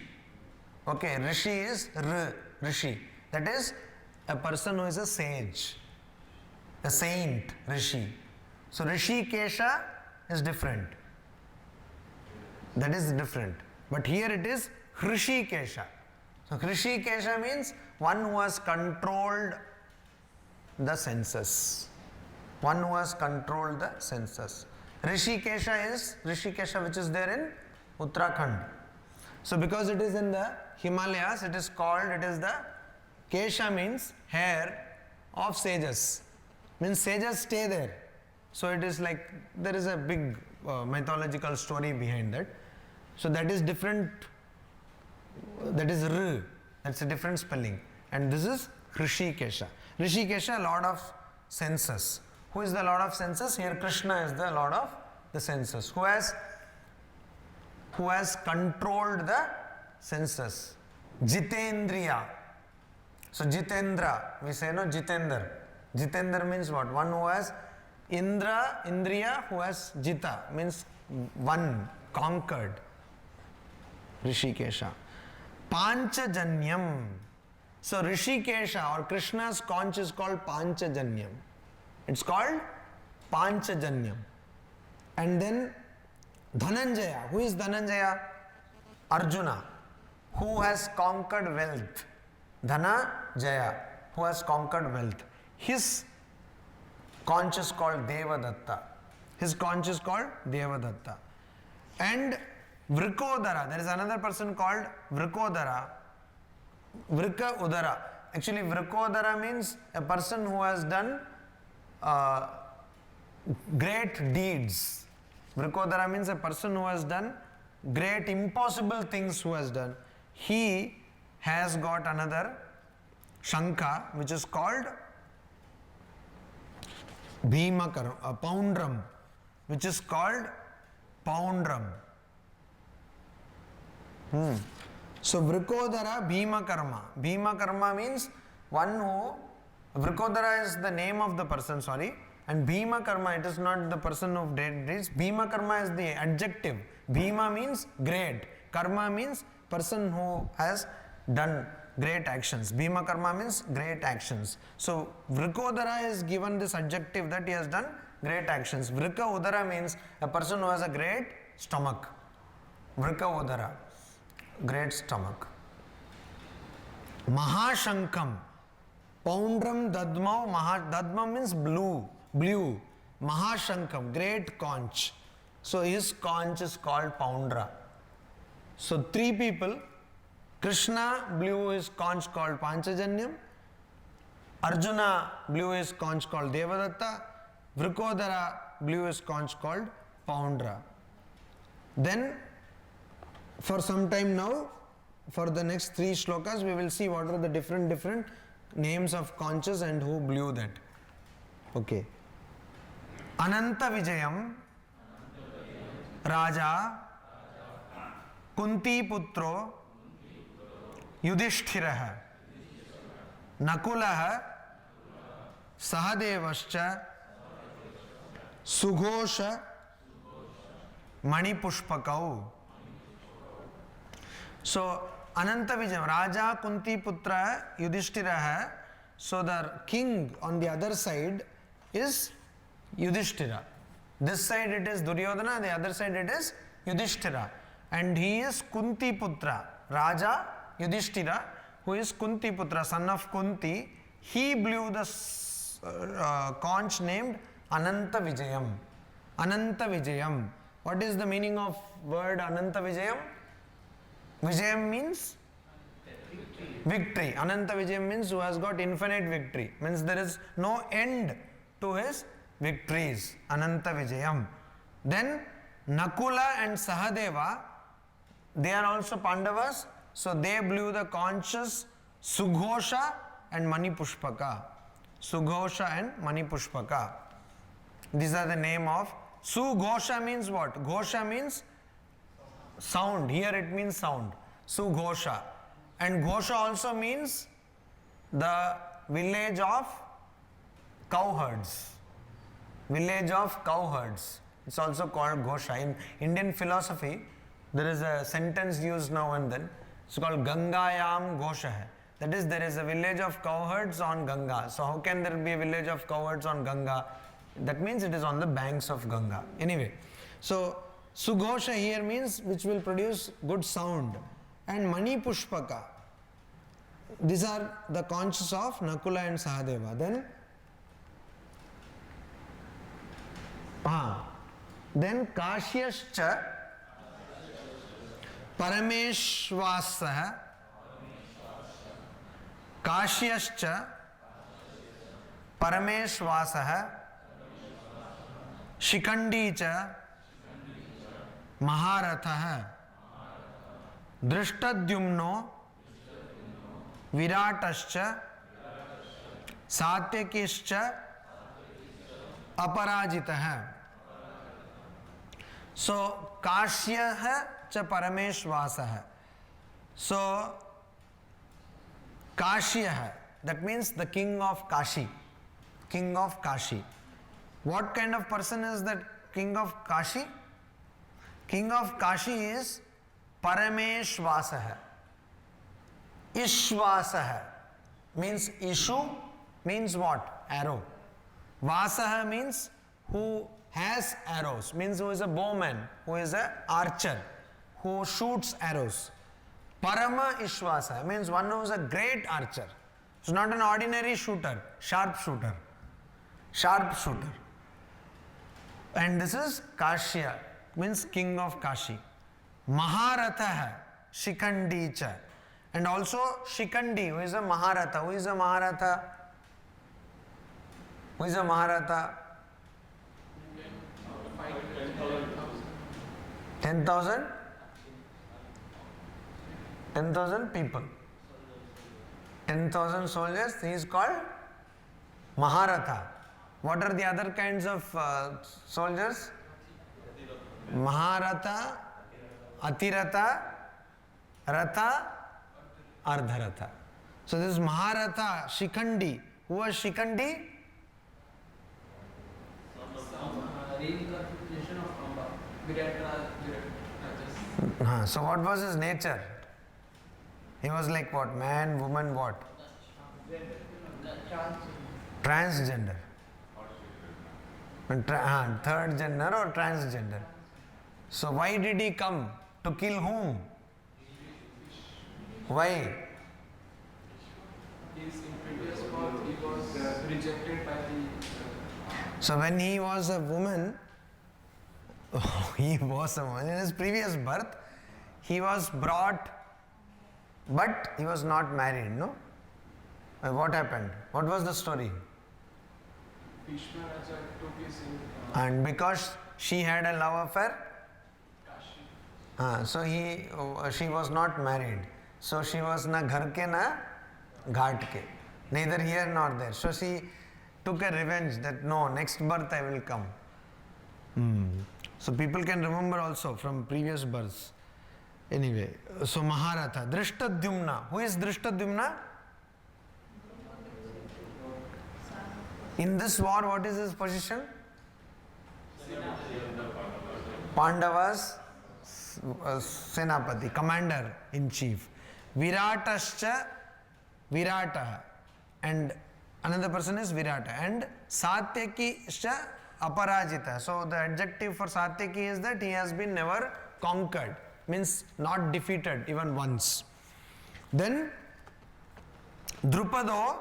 Okay, Rishi is R. Rishi. That is a person who is a sage. A saint, Rishi. So Rishi Kesha is different. That is different. But here it is Rishi Kesha. So Rishi Kesha means one who has controlled the senses. One who has controlled the senses. Rishikesha is Rishikesha, which is there in Uttarakhand. So because it is in the Himalayas, it is the Kesha means hair of sages. Means sages stay there. So it is like, there is a big mythological story behind that. So that is different, that is R, that's a different spelling. And this is Hrishikesha. Hrishikesha, Lord of senses. Who is the Lord of senses? Here Krishna is the Lord of the senses. Who has controlled the senses? Jitendriya. So Jitendra, we say no, Jitendra. Jitendra means what? One who has Indriya, who has Jita, means one, conquered. Rishikesha. Panchajanyam. So Rishikesha or Krishna's conch is called Panchajanyam. It's called Panchajanyam. And then Dhananjaya. Who is Dhananjaya? Arjuna, who has conquered wealth. Dhananjaya, who has conquered wealth. His conch is called Devadatta. His conch is called Devadatta. And Vrikodara, there is another person called Vrikodara. Vrika Udara. Actually, Vrikodara means a person who has done great deeds. Vrikodara means a person who has done great impossible things who has done. He has got another Shankha which is called Bhimakar, Poundram, which is called Poundram. So Vrikodara Bhimakarma. Bhimakarma means one who, Vrikodara is the name of the person, sorry, and Bhimakarma, it is not the person of dead deeds. Bhimakarma is the adjective. Bhima means great. Karma means person who has done great actions. Bhimakarma means great actions. So Vrikodara is given this adjective that he has done great actions. Vrika Udara means a person who has a great stomach. Vrika Udara, great stomach. Mahashankam. Poundram Dadmau. Dadma means blue. Mahashankam, great conch. So his conch is called Poundra. So three people. Krishna blew his conch called Panchajanyam. Arjuna blew his conch called Devadatta. Vrikodara blew his conch called Poundra. Then for some time now, for the next 3 shlokas, we will see what are the different names of conches and who blew that. Okay. Ananta Vijayam Raja Kunti Putro Yudhishthirah Nakulah Sahadevascha Sughosha Manipushpakau. So Ananta Vijayam, Raja Kunti Putra Yudhishthirah. So the king on the other side is Yudhishthira. This side it is Duryodhana, the other side it is Yudhishthira. And he is Kunti Putra. Raja Yudhishthira, who is Kunti Putra, son of Kunti. He blew the conch named Ananta Vijayam. Ananta Vijayam. What is the meaning of word Ananta Vijayam? Vijayam means victory. Ananta Vijayam means who has got infinite victory. Means there is no end to his victories. Ananta Vijayam. Then Nakula and Sahadeva, they are also Pandavas. So they blew the conches Sughosha and Manipushpaka. Sughosha and Manipushpaka. These are the name of. Sughosha means what? Ghosha means sound. Here it means sound. Sughosha. And Ghosha also means the village of cowherds. Village of cowherds. It's also called Ghosha. In Indian philosophy, there is a sentence used now and then. It's called Gangayam Ghosha hai. That is, there is a village of cowherds on Ganga. So how can there be a village of cowherds on Ganga? That means it is on the banks of Ganga. Anyway, so Sughosha here means which will produce good sound. And Mani Pushpaka. These are the conches of Nakula and Sahadeva. Then Kashyascha Parameshwasah Kashyascha Parameshwasah Shikandicha Maharathah Drishtadyumno Viratascha Satyakischa Aparajitah. So Kashyah cha Parameshwasah. So Kashyah, that means the king of Kashi. King of Kashi. What kind of person is that king of Kashi? King of Kashi is Parameshwasah. Ishwasah means Ishu means what? Arrow. Vasah means who has arrows, means who is a bowman, who is an archer, who shoots arrows. Parama Ishwasa means one who is a great archer. It's not an ordinary shooter, sharp shooter. Sharp shooter. And this is Kashya, means king of Kashi. Maharatha, Shikandicha. And also Shikandi, who is a Maharatha. Who is a Maharatha? Who is a Maharatha? 10,000? 10,000 people. 10,000 soldiers, he is called Maharatha. What are the other kinds of soldiers? Maharatha, Atiratha, Ratha, Ardharatha. So this is Maharatha, Shikandi. Who was Shikandi? Reincarnation of Amba. So what was his nature? He was like what? Man, woman, what? Transgender. Third gender or transgender. So why did he come? To kill whom? Why? In previous birth he was rejected by the. So when he was a woman, in his previous birth, he was brought, but he was not married, no? What happened? What was the story? Bhishma Raja took his And because she had a love affair, Kashi. so she was not married. So she was na ghar ke na ghat ke, neither here nor there. So she took a revenge that no, next birth I will come. So people can remember also from previous births. Anyway, so Maharatha, Drishtadyumna. Who is Drishtadyumna? In this war, what is his position? Pandavas Senapati, commander in chief. Viratascha Virata. And another person is Virata. And Satyakischa Aparajita. So the adjective for Satyaki is that he has been never conquered. Means not defeated even once. Then Drupado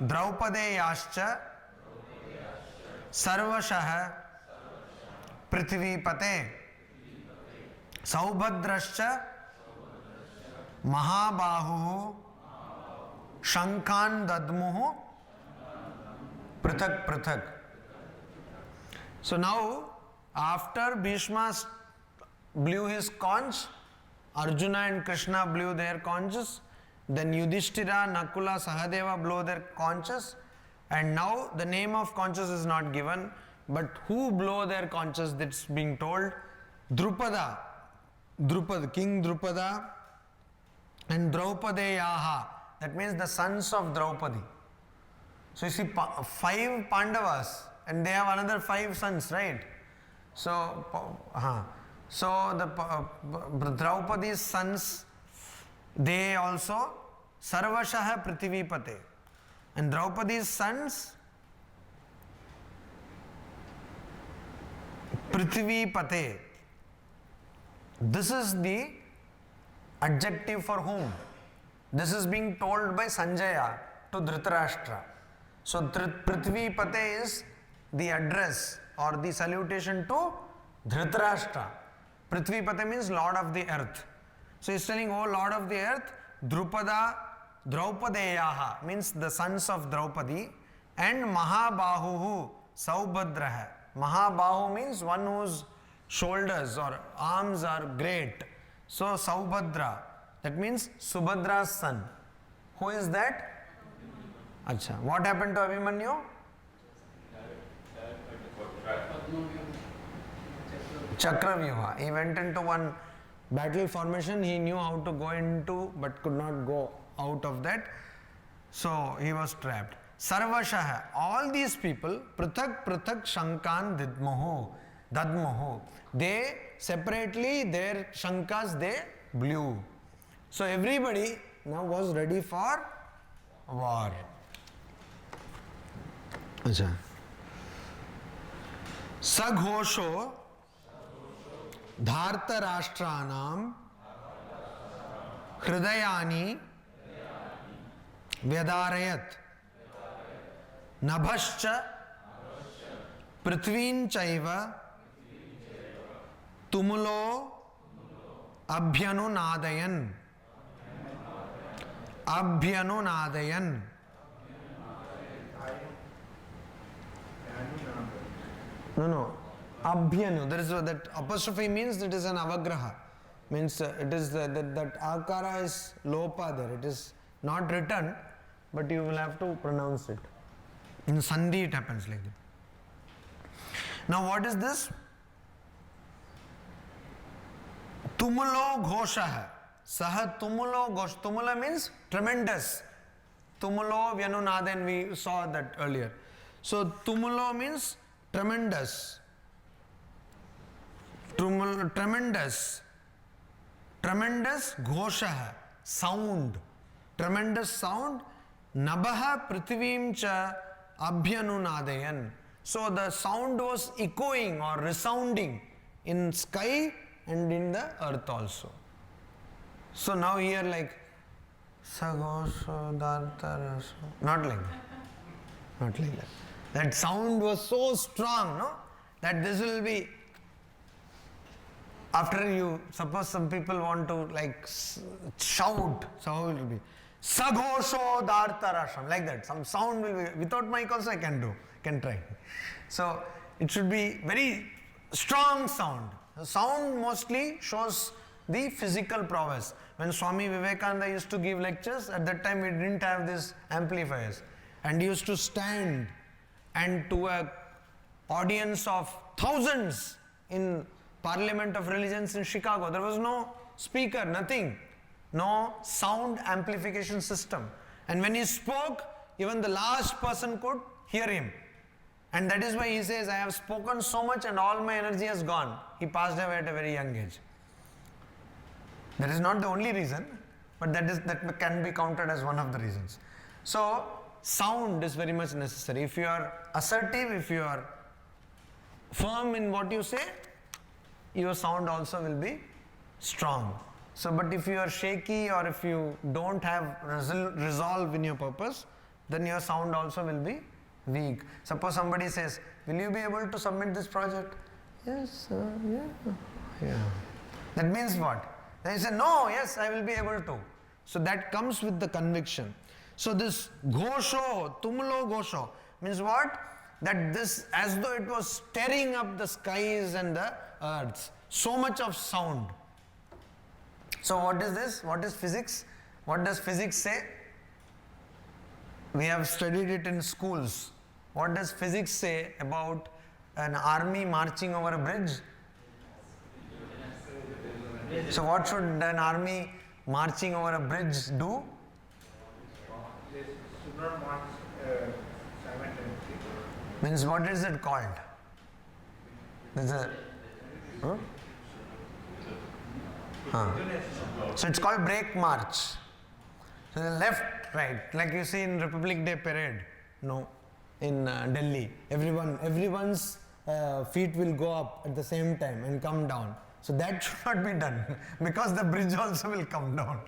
Draupadeyascha Sarvashah Prithvipate Saubhadrascha Mahabahu Shankan Dadmuhu Prithak Prithak. So now, after Bhishma blew his conch, Arjuna and Krishna blew their conches, then Yudhishthira, Nakula, Sahadeva blew their conches, and now the name of conches is not given, but who blow their conches, that's being told. Drupada, King Drupada, and Draupadeyaha, that means the sons of Draupadi. So you see 5 Pandavas and they have another 5 sons, right? So the Draupadi's sons, they also Sarvashaha Prithvipate. And Draupadi's sons Prithvipate. This is the adjective for whom? This is being told by Sanjaya to Dhritarashtra. So Prithvipate is the address or the salutation to Dhritarashtra. Prithvipate means Lord of the earth. So he's telling, oh Lord of the earth, Drupada Draupadeyaha means the sons of Draupadi, and Mahabahuhu Saubhadraha. Mahabahu means one whose shoulders or arms are great. So Saubhadra, that means Subhadra's son. Who is that? Acha. What happened to Abhimanyu? Chakravyuha. He went into one battle formation. He knew how to go into, but could not go out of that. So he was trapped. Sarvashaha. All these people, Prithak Prithak Shankan Dadmuhu. They separately, their Shankas, they blew. So everybody now was ready for war. Acha. Saghosho Dharta Rashtranam Hridayani Vyadarayat Nabhascha Prithvin Chaiva Tumulo Abhyanunadayan Abhyanunadayan. No. Abhyanu. There is that apostrophe means it is an avagraha. Means it is that akara is lopa there. It is not written, but you will have to pronounce it. In Sandhi it happens like that. Now what is this? Tumulo ghoshaha. Saha tumulo ghosh. Tumula means tremendous. Tumulo vyanunadan, we saw that earlier. So tumulo means tremendous. Tremendous ghoshaha, sound, tremendous sound. Nabaha prithivim cha abhyanunadayan. So the sound was echoing or resounding in sky and in the earth also. So now here like Sagosho Dartaraso. Not like that. Not like that. That sound was so strong, no? That this will be. After you, suppose some people want to like shout, so how it will be? Saghosho Dartarasham, like that. Some sound will be, without mic also I can try. So it should be very strong sound. The sound mostly shows the physical prowess. When Swami Vivekananda used to give lectures, at that time we didn't have these amplifiers. And he used to stand and to a audience of thousands in Parliament of Religions in Chicago. There was no speaker, nothing. No sound amplification system. And when he spoke, even the last person could hear him. And that is why he says, I have spoken so much and all my energy has gone. He passed away at a very young age. That is not the only reason, but that can be counted as one of the reasons. So, sound is very much necessary. If you are assertive, if you are firm in what you say, your sound also will be strong. So, but if you are shaky or if you don't have resolve in your purpose, then your sound also will be weak. Suppose somebody says, will you be able to submit this project? Yes, yeah. That means what? Then you say, no, yes, I will be able to. So that comes with the conviction. So this ghosho, tumulo ghosho, means what? That this, as though it was stirring up the skies and the earths. So much of sound. So what is this? What is physics? What does physics say? We have studied it in schools. What does physics say about an army marching over a bridge? So what should an army marching over a bridge do? They should not march simultaneously. Means what is it called? There's a... Huh? So it's called break march. So the left, right, like you see in Republic Day parade, no, in Delhi, everyone's feet will go up at the same time and come down. So that should not be done because the bridge also will come down.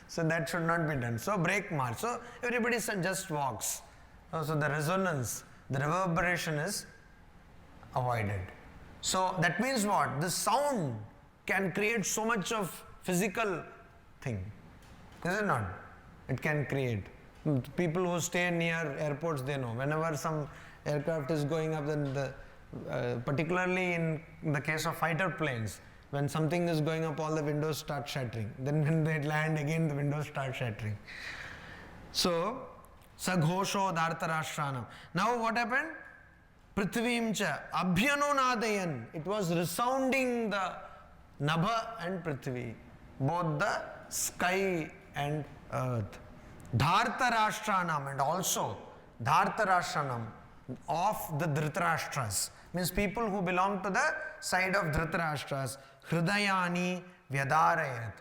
So that should not be done. So break march. So everybody just walks. So the resonance, the reverberation is avoided. So that means what? The sound can create so much of physical thing. Is it not? It can create. People who stay near airports, they know. Whenever some aircraft is going up, then particularly in the case of fighter planes, when something is going up, all the windows start shattering. Then when they land again, the windows start shattering. So, saghosho dhartarashranam. Now what happened? Prithvim cha abhyanunadayan. It was resounding the Nabha and Prithvi, both the sky and earth. Dhartarashranam, and also Dhartarashranam of the Dhritarashtras, means people who belong to the side of Dhritarashtras. Hridayani Vyadarayat.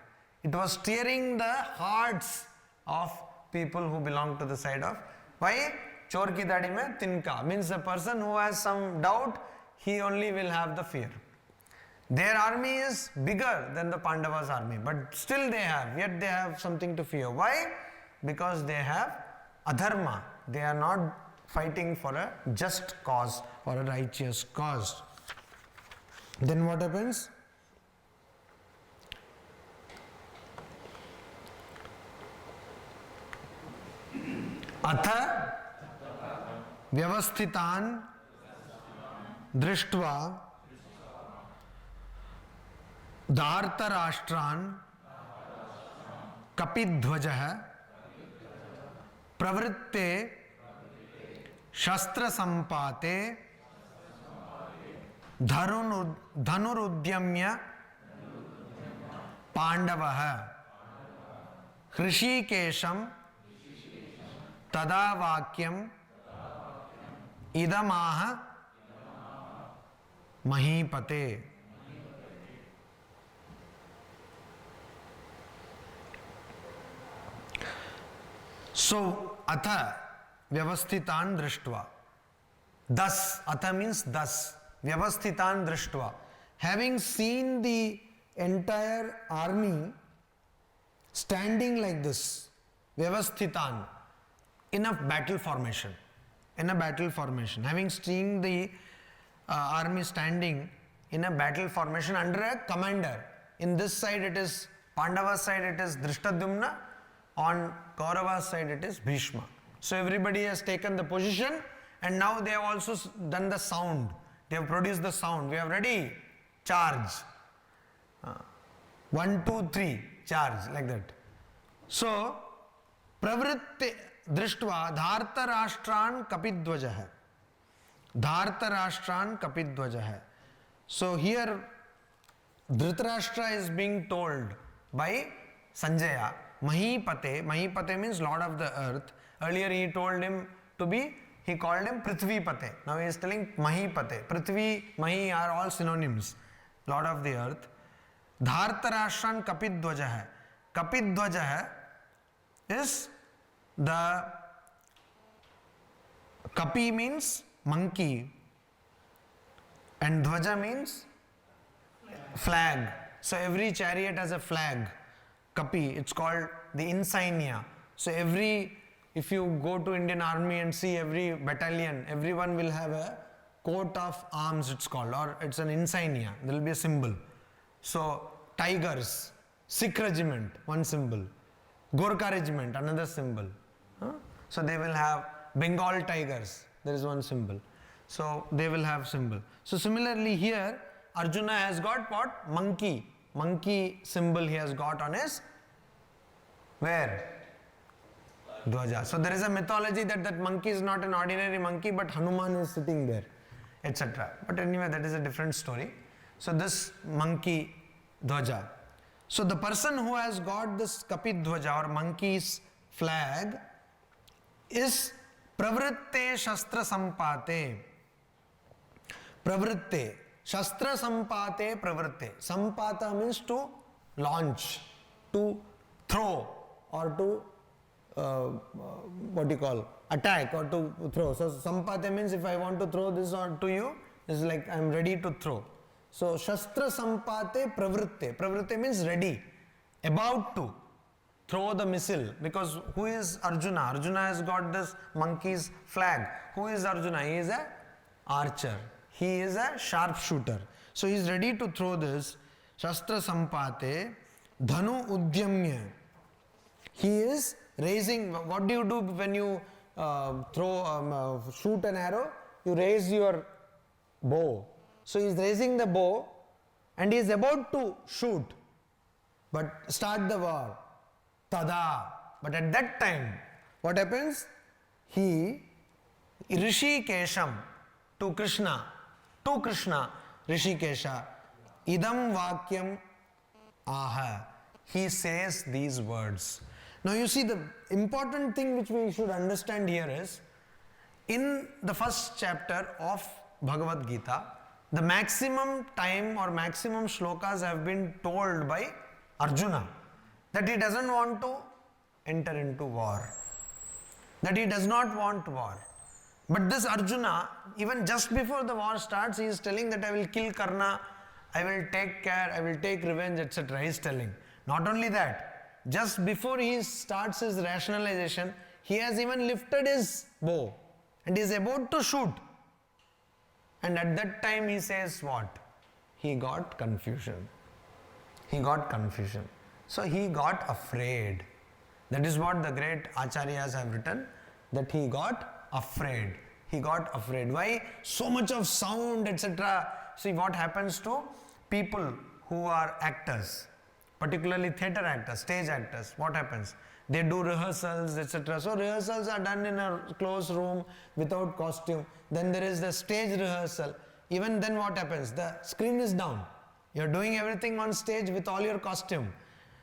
It was steering the hearts of people who belong to the side of. Why? Chor ki dadi mein tinka, means a person who has some doubt, he only will have the fear. Their army is bigger than the Pandavas' army, but still yet they have something to fear. Why? Because they have adharma. They are not fighting for a just cause, for a righteous cause. Then what happens? Atha vyavasthitan drishtva dhartarashtran kapidhvajah pravritte shastra sampate dhanurudyamya pandavah hrishikesham tada vakyam idamaha mahipate. So, atha vyavasthitan drishtva. Thus, atha means thus. Vyavasthitan drishtva. Having seen the entire army standing like this, vyavasthitan, in a battle formation. In a battle formation. Having seen the army standing in a battle formation under a commander. In this side it is Pandava's side it is Drishtadyumna. On Kaurava's side it is Bhishma. So everybody has taken the position, and now they have also done the sound. They have produced the sound. We are ready. Charge. 1, 2, 3. Charge. Like that. So, pravritte drishtva dhartarashtran kapidvajah. Dhartarashtran kapidvajah. So here Dhritarashtra is being told by Sanjaya, Mahipate. Mahipate means Lord of the earth. Earlier he told him to be, he called him Prithvipate. Now he is telling Mahipate. Prithvi, Mahi are all synonyms. Lord of the earth. Dhartarashran kapidvajah. Kapidvajah is the Kapi means monkey and Dvaja means flag. So every chariot has a flag. Kapi, it's called the insignia. So if you go to Indian Army and see every battalion, everyone will have a coat of arms, it's called, or it's an insignia. There will be a symbol. So tigers, Sikh regiment, one symbol. Gorkha regiment, another symbol. So they will have Bengal tigers, there is one symbol. So they will have symbol. So similarly here, Arjuna has got what? Monkey. Monkey symbol he has got on his, where? Dvaja. So there is a mythology that monkey is not an ordinary monkey, but Hanuman is sitting there, etc. But anyway, that is a different story. So this monkey Dvaja. So the person who has got this Kapidhvaja or monkey's flag is Pravritte Shastra Sampate. Pravritte. Shastra Sampate Pravritte. Sampata means to launch, to throw, or to attack or to throw. So Sampate means if I want to throw this on to you, it's like I am ready to throw. So Shastra Sampate Pravritte. Pravritte means ready, about to throw the missile. Because who is Arjuna? Arjuna has got this monkey's flag. Who is Arjuna? He is an archer. He is a sharpshooter. So he is ready to throw this. Shastra Sampate, Dhanu Udyamya. He is raising. What do you do when you shoot an arrow? You raise your bow. So he is raising the bow and he is about to shoot, but start the war. Tada. But at that time, what happens? He, Rishi Kesham, to Krishna, Rishi Kesha, Idam Vakyam Aha. He says these words. Now you see, the important thing which we should understand here is, in the first chapter of Bhagavad Gita, the maximum time or maximum shlokas have been told by Arjuna, that he doesn't want to enter into war, that he does not want war. But this Arjuna, even just before the war starts, he is telling that I will kill Karna, I will take care, I will take revenge, etc. He is telling. Not only that, just before he starts his rationalization, he has even lifted his bow and is about to shoot. And at that time he says what? He got confusion. He got confusion. So he got afraid. That is what the great acharyas have written, that he got afraid. He got afraid. Why? So much of sound, etc. See what happens to people who are actors, particularly theatre actors, stage actors. What happens? They do rehearsals, etc. So rehearsals are done in a closed room without costume. Then there is the stage rehearsal. Even then what happens? The screen is down. You are doing everything on stage with all your costume.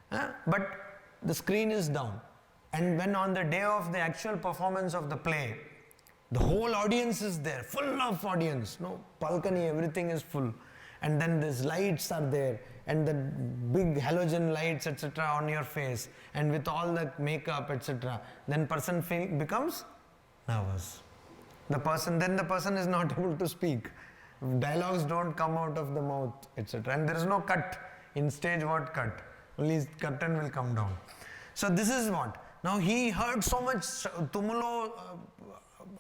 But the screen is down. And when on the day of the actual performance of the play, the whole audience is there, full of audience. No balcony, everything is full. And then these lights are there, and the big halogen lights, etc. on your face, and with all the makeup, etc. Then person becomes nervous. The person is not able to speak. Dialogues don't come out of the mouth, etc. And there is no cut. In stage, what cut? Only curtain will come down. So this is what. Now he heard so much tumulo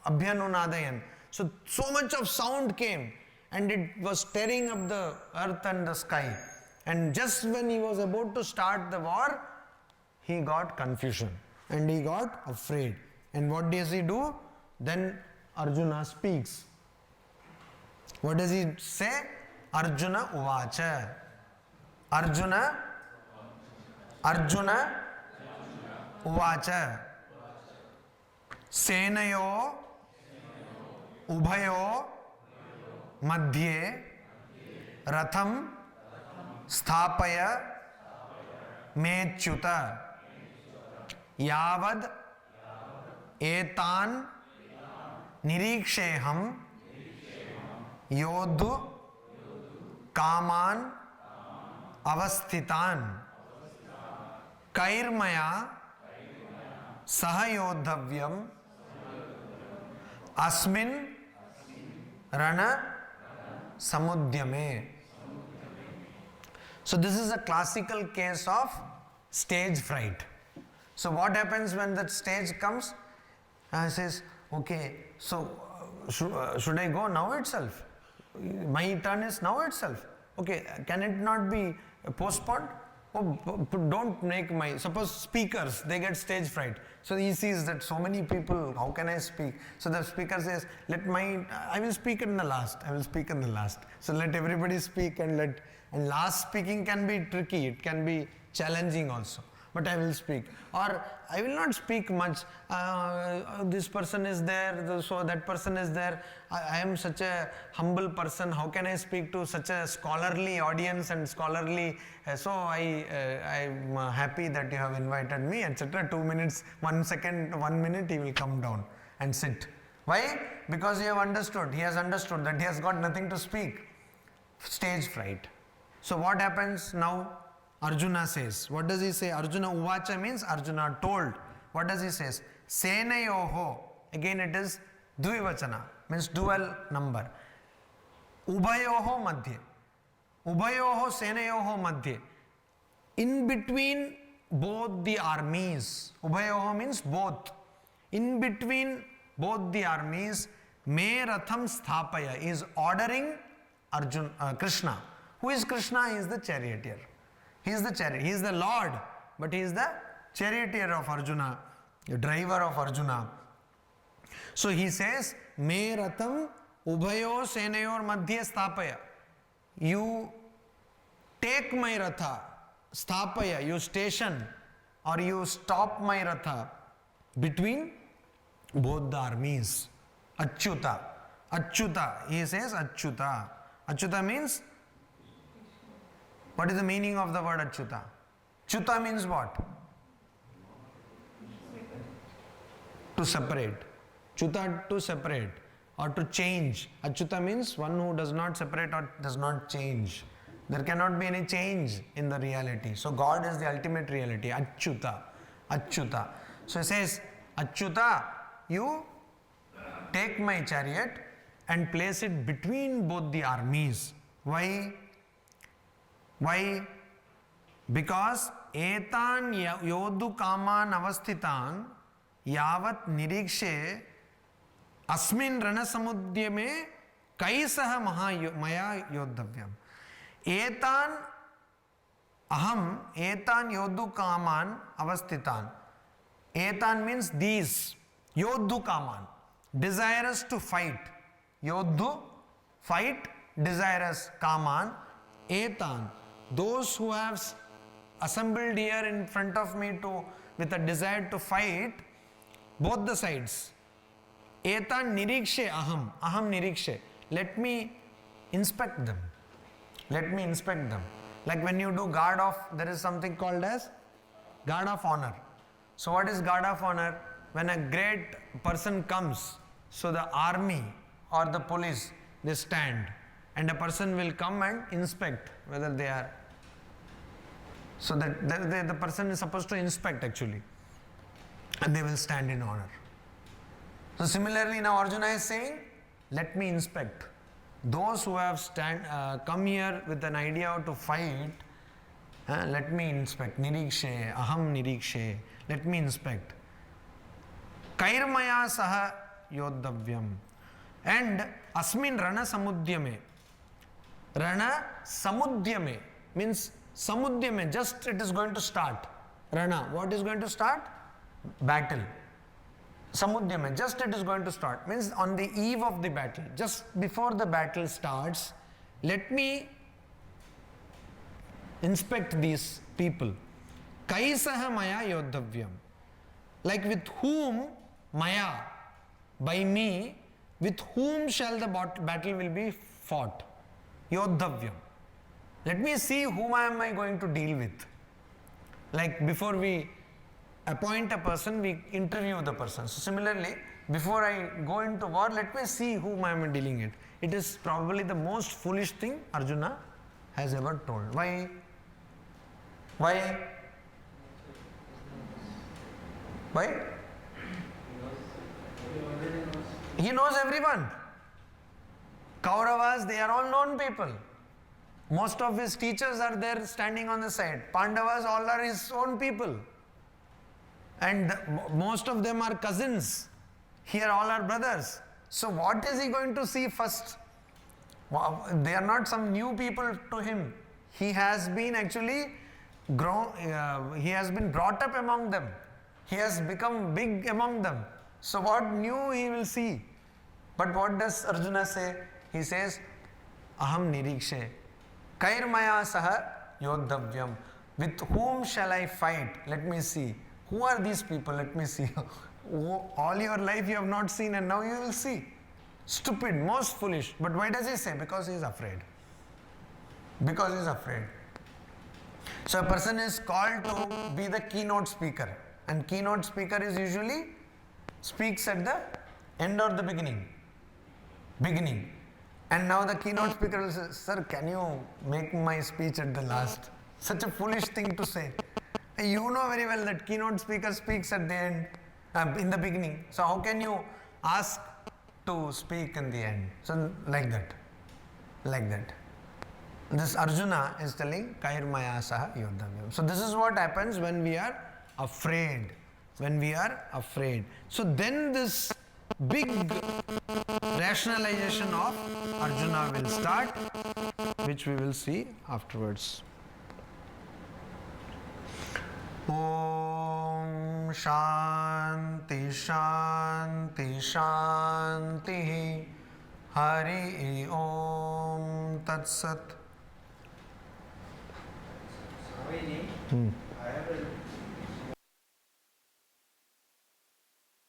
abhyanunadayan. So much of sound came, and it was tearing up the earth and the sky. And just when he was about to start the war, he got confusion and he got afraid. And what does he do? Then Arjuna speaks. What does he say? Arjuna uvacha. Arjuna uvacha. Senayo ubhayo madhye ratham स्थापय मेच्युत यावद एतान निरीक्षेहम योद्धु कामान अवस्थितान कैर्मया सहयोद्धव्यम अस्मिन् रण समुद्यमे. So this is a classical case of stage fright. So what happens when that stage comes? Says, okay, so should I go now itself? My turn is now itself. Okay, can it not be postponed? Oh, don't make my... Suppose speakers, they get stage fright. So he sees that so many people, how can I speak? So the speaker says, I will speak in the last. So let everybody speak and last speaking can be tricky. It can be challenging also. But I will speak. Or I will not speak much. This person is there, so that person is there. I am such a humble person. How can I speak to such a scholarly audience and scholarly? So I am happy that you have invited me, etc. 2 minutes, 1 second, 1 minute, he will come down and sit. Why? Because he has understood that he has got nothing to speak. Stage fright. So what happens now? Arjuna says. What does he say? Arjuna uvacha means Arjuna told. What does he say? Senayoho. Again it is dvivachana, means dual number. Ubhayoho madhye. Ubhayoho senayoho madhye. In between both the armies. Ubhayoho means both. In between both the armies. Me Ratham Sthapaya is ordering Krishna. Who is Krishna? He is the charioteer. He is the chariot. He is the Lord, but he is the charioteer of Arjuna, the driver of Arjuna. So he says, Me Ratham Ubhayo Senayor Madhya Sthapaya. You take my Ratha, Sthapaya, you station or you stop my Ratha between both the armies. Achyuta. Achyuta. He says Achyuta. Achyuta means, what is the meaning of the word Achyuta? Achyuta means what? To separate. Achyuta, to separate or to change. Achyuta means one who does not separate or does not change. There cannot be any change in the reality. So God is the ultimate reality. Achyuta. Achyuta. So he says, Achyuta, you take my chariot and place it between both the armies. Why? Why? Because etan yodu kaman avasthitan yavat nirikshe asmin rana samudyame kaisaha maya yoddhavyam. Etan aham etan yodu kaman avasthitan. Etan means these. Yodhu kaman, desirous to fight. Yodhu, fight, desirous. Kaman, etan, those who have assembled here in front of me with a desire to fight, both the sides. Etan nirikshe aham, aham nirikshe. Let me inspect them. Let me inspect them. Like when you do guard of, there is something called as guard of honor. So what is guard of honor? When a great person comes, so the army or the police, they stand and a person will come and inspect whether they are. So that the person is supposed to inspect actually, and they will stand in honor. So similarly now Arjuna is saying, let me inspect. Those who have come here with an idea to fight, let me inspect. Nirikshe, aham nirikshe. Let me inspect. Kairmaya saha yoddhavyam. And asmin rana samudyame. Rana samudyame means samudyame, just it is going to start. Rana, what is going to start? Battle. Samudyame, just it is going to start. Means on the eve of the battle, just before the battle starts, let me inspect these people. Kaisaha maya yoddhavyam. Like with whom, maya, by me, with whom shall the battle will be fought? Yoddhavyam. Let me see whom am I going to deal with. Like before we appoint a person, we interview the person. So similarly, before I go into war, let me see whom I am dealing with. It is probably the most foolish thing Arjuna has ever told. Why? Why? Why? He knows everyone. Kauravas, they are all known people. Most of his teachers are there standing on the side. Pandavas, all are his own people. And most of them are cousins. Here all are brothers. So what is he going to see first? They are not some new people to him. He has been actually grown, he has been brought up among them. He has become big among them. So what new he will see? But what does Arjuna say? He says, Aham nirikshe. Kairmaya saha yoddhavyam. With whom shall I fight? Let me see. Who are these people? Let me see. All your life you have not seen and now you will see. Stupid, most foolish. But why does he say? Because he is afraid. Because he is afraid. So a person is called to be the keynote speaker. And keynote speaker is usually speaks at the end or the beginning. Beginning. And now the keynote speaker will say, Sir, can you make my speech at the last? Such a foolish thing to say. You know very well that keynote speaker speaks at the end, in the beginning. So how can you ask to speak in the end? So like that. Like that. This Arjuna is telling, Kairmaya saha yoddhavyam. So this is what happens when we are afraid. When we are afraid. So then this big rationalization of Arjuna will start, which we will see afterwards. Om Shanti Shanti Shanti Hari Om Tat Sat. Swamiji,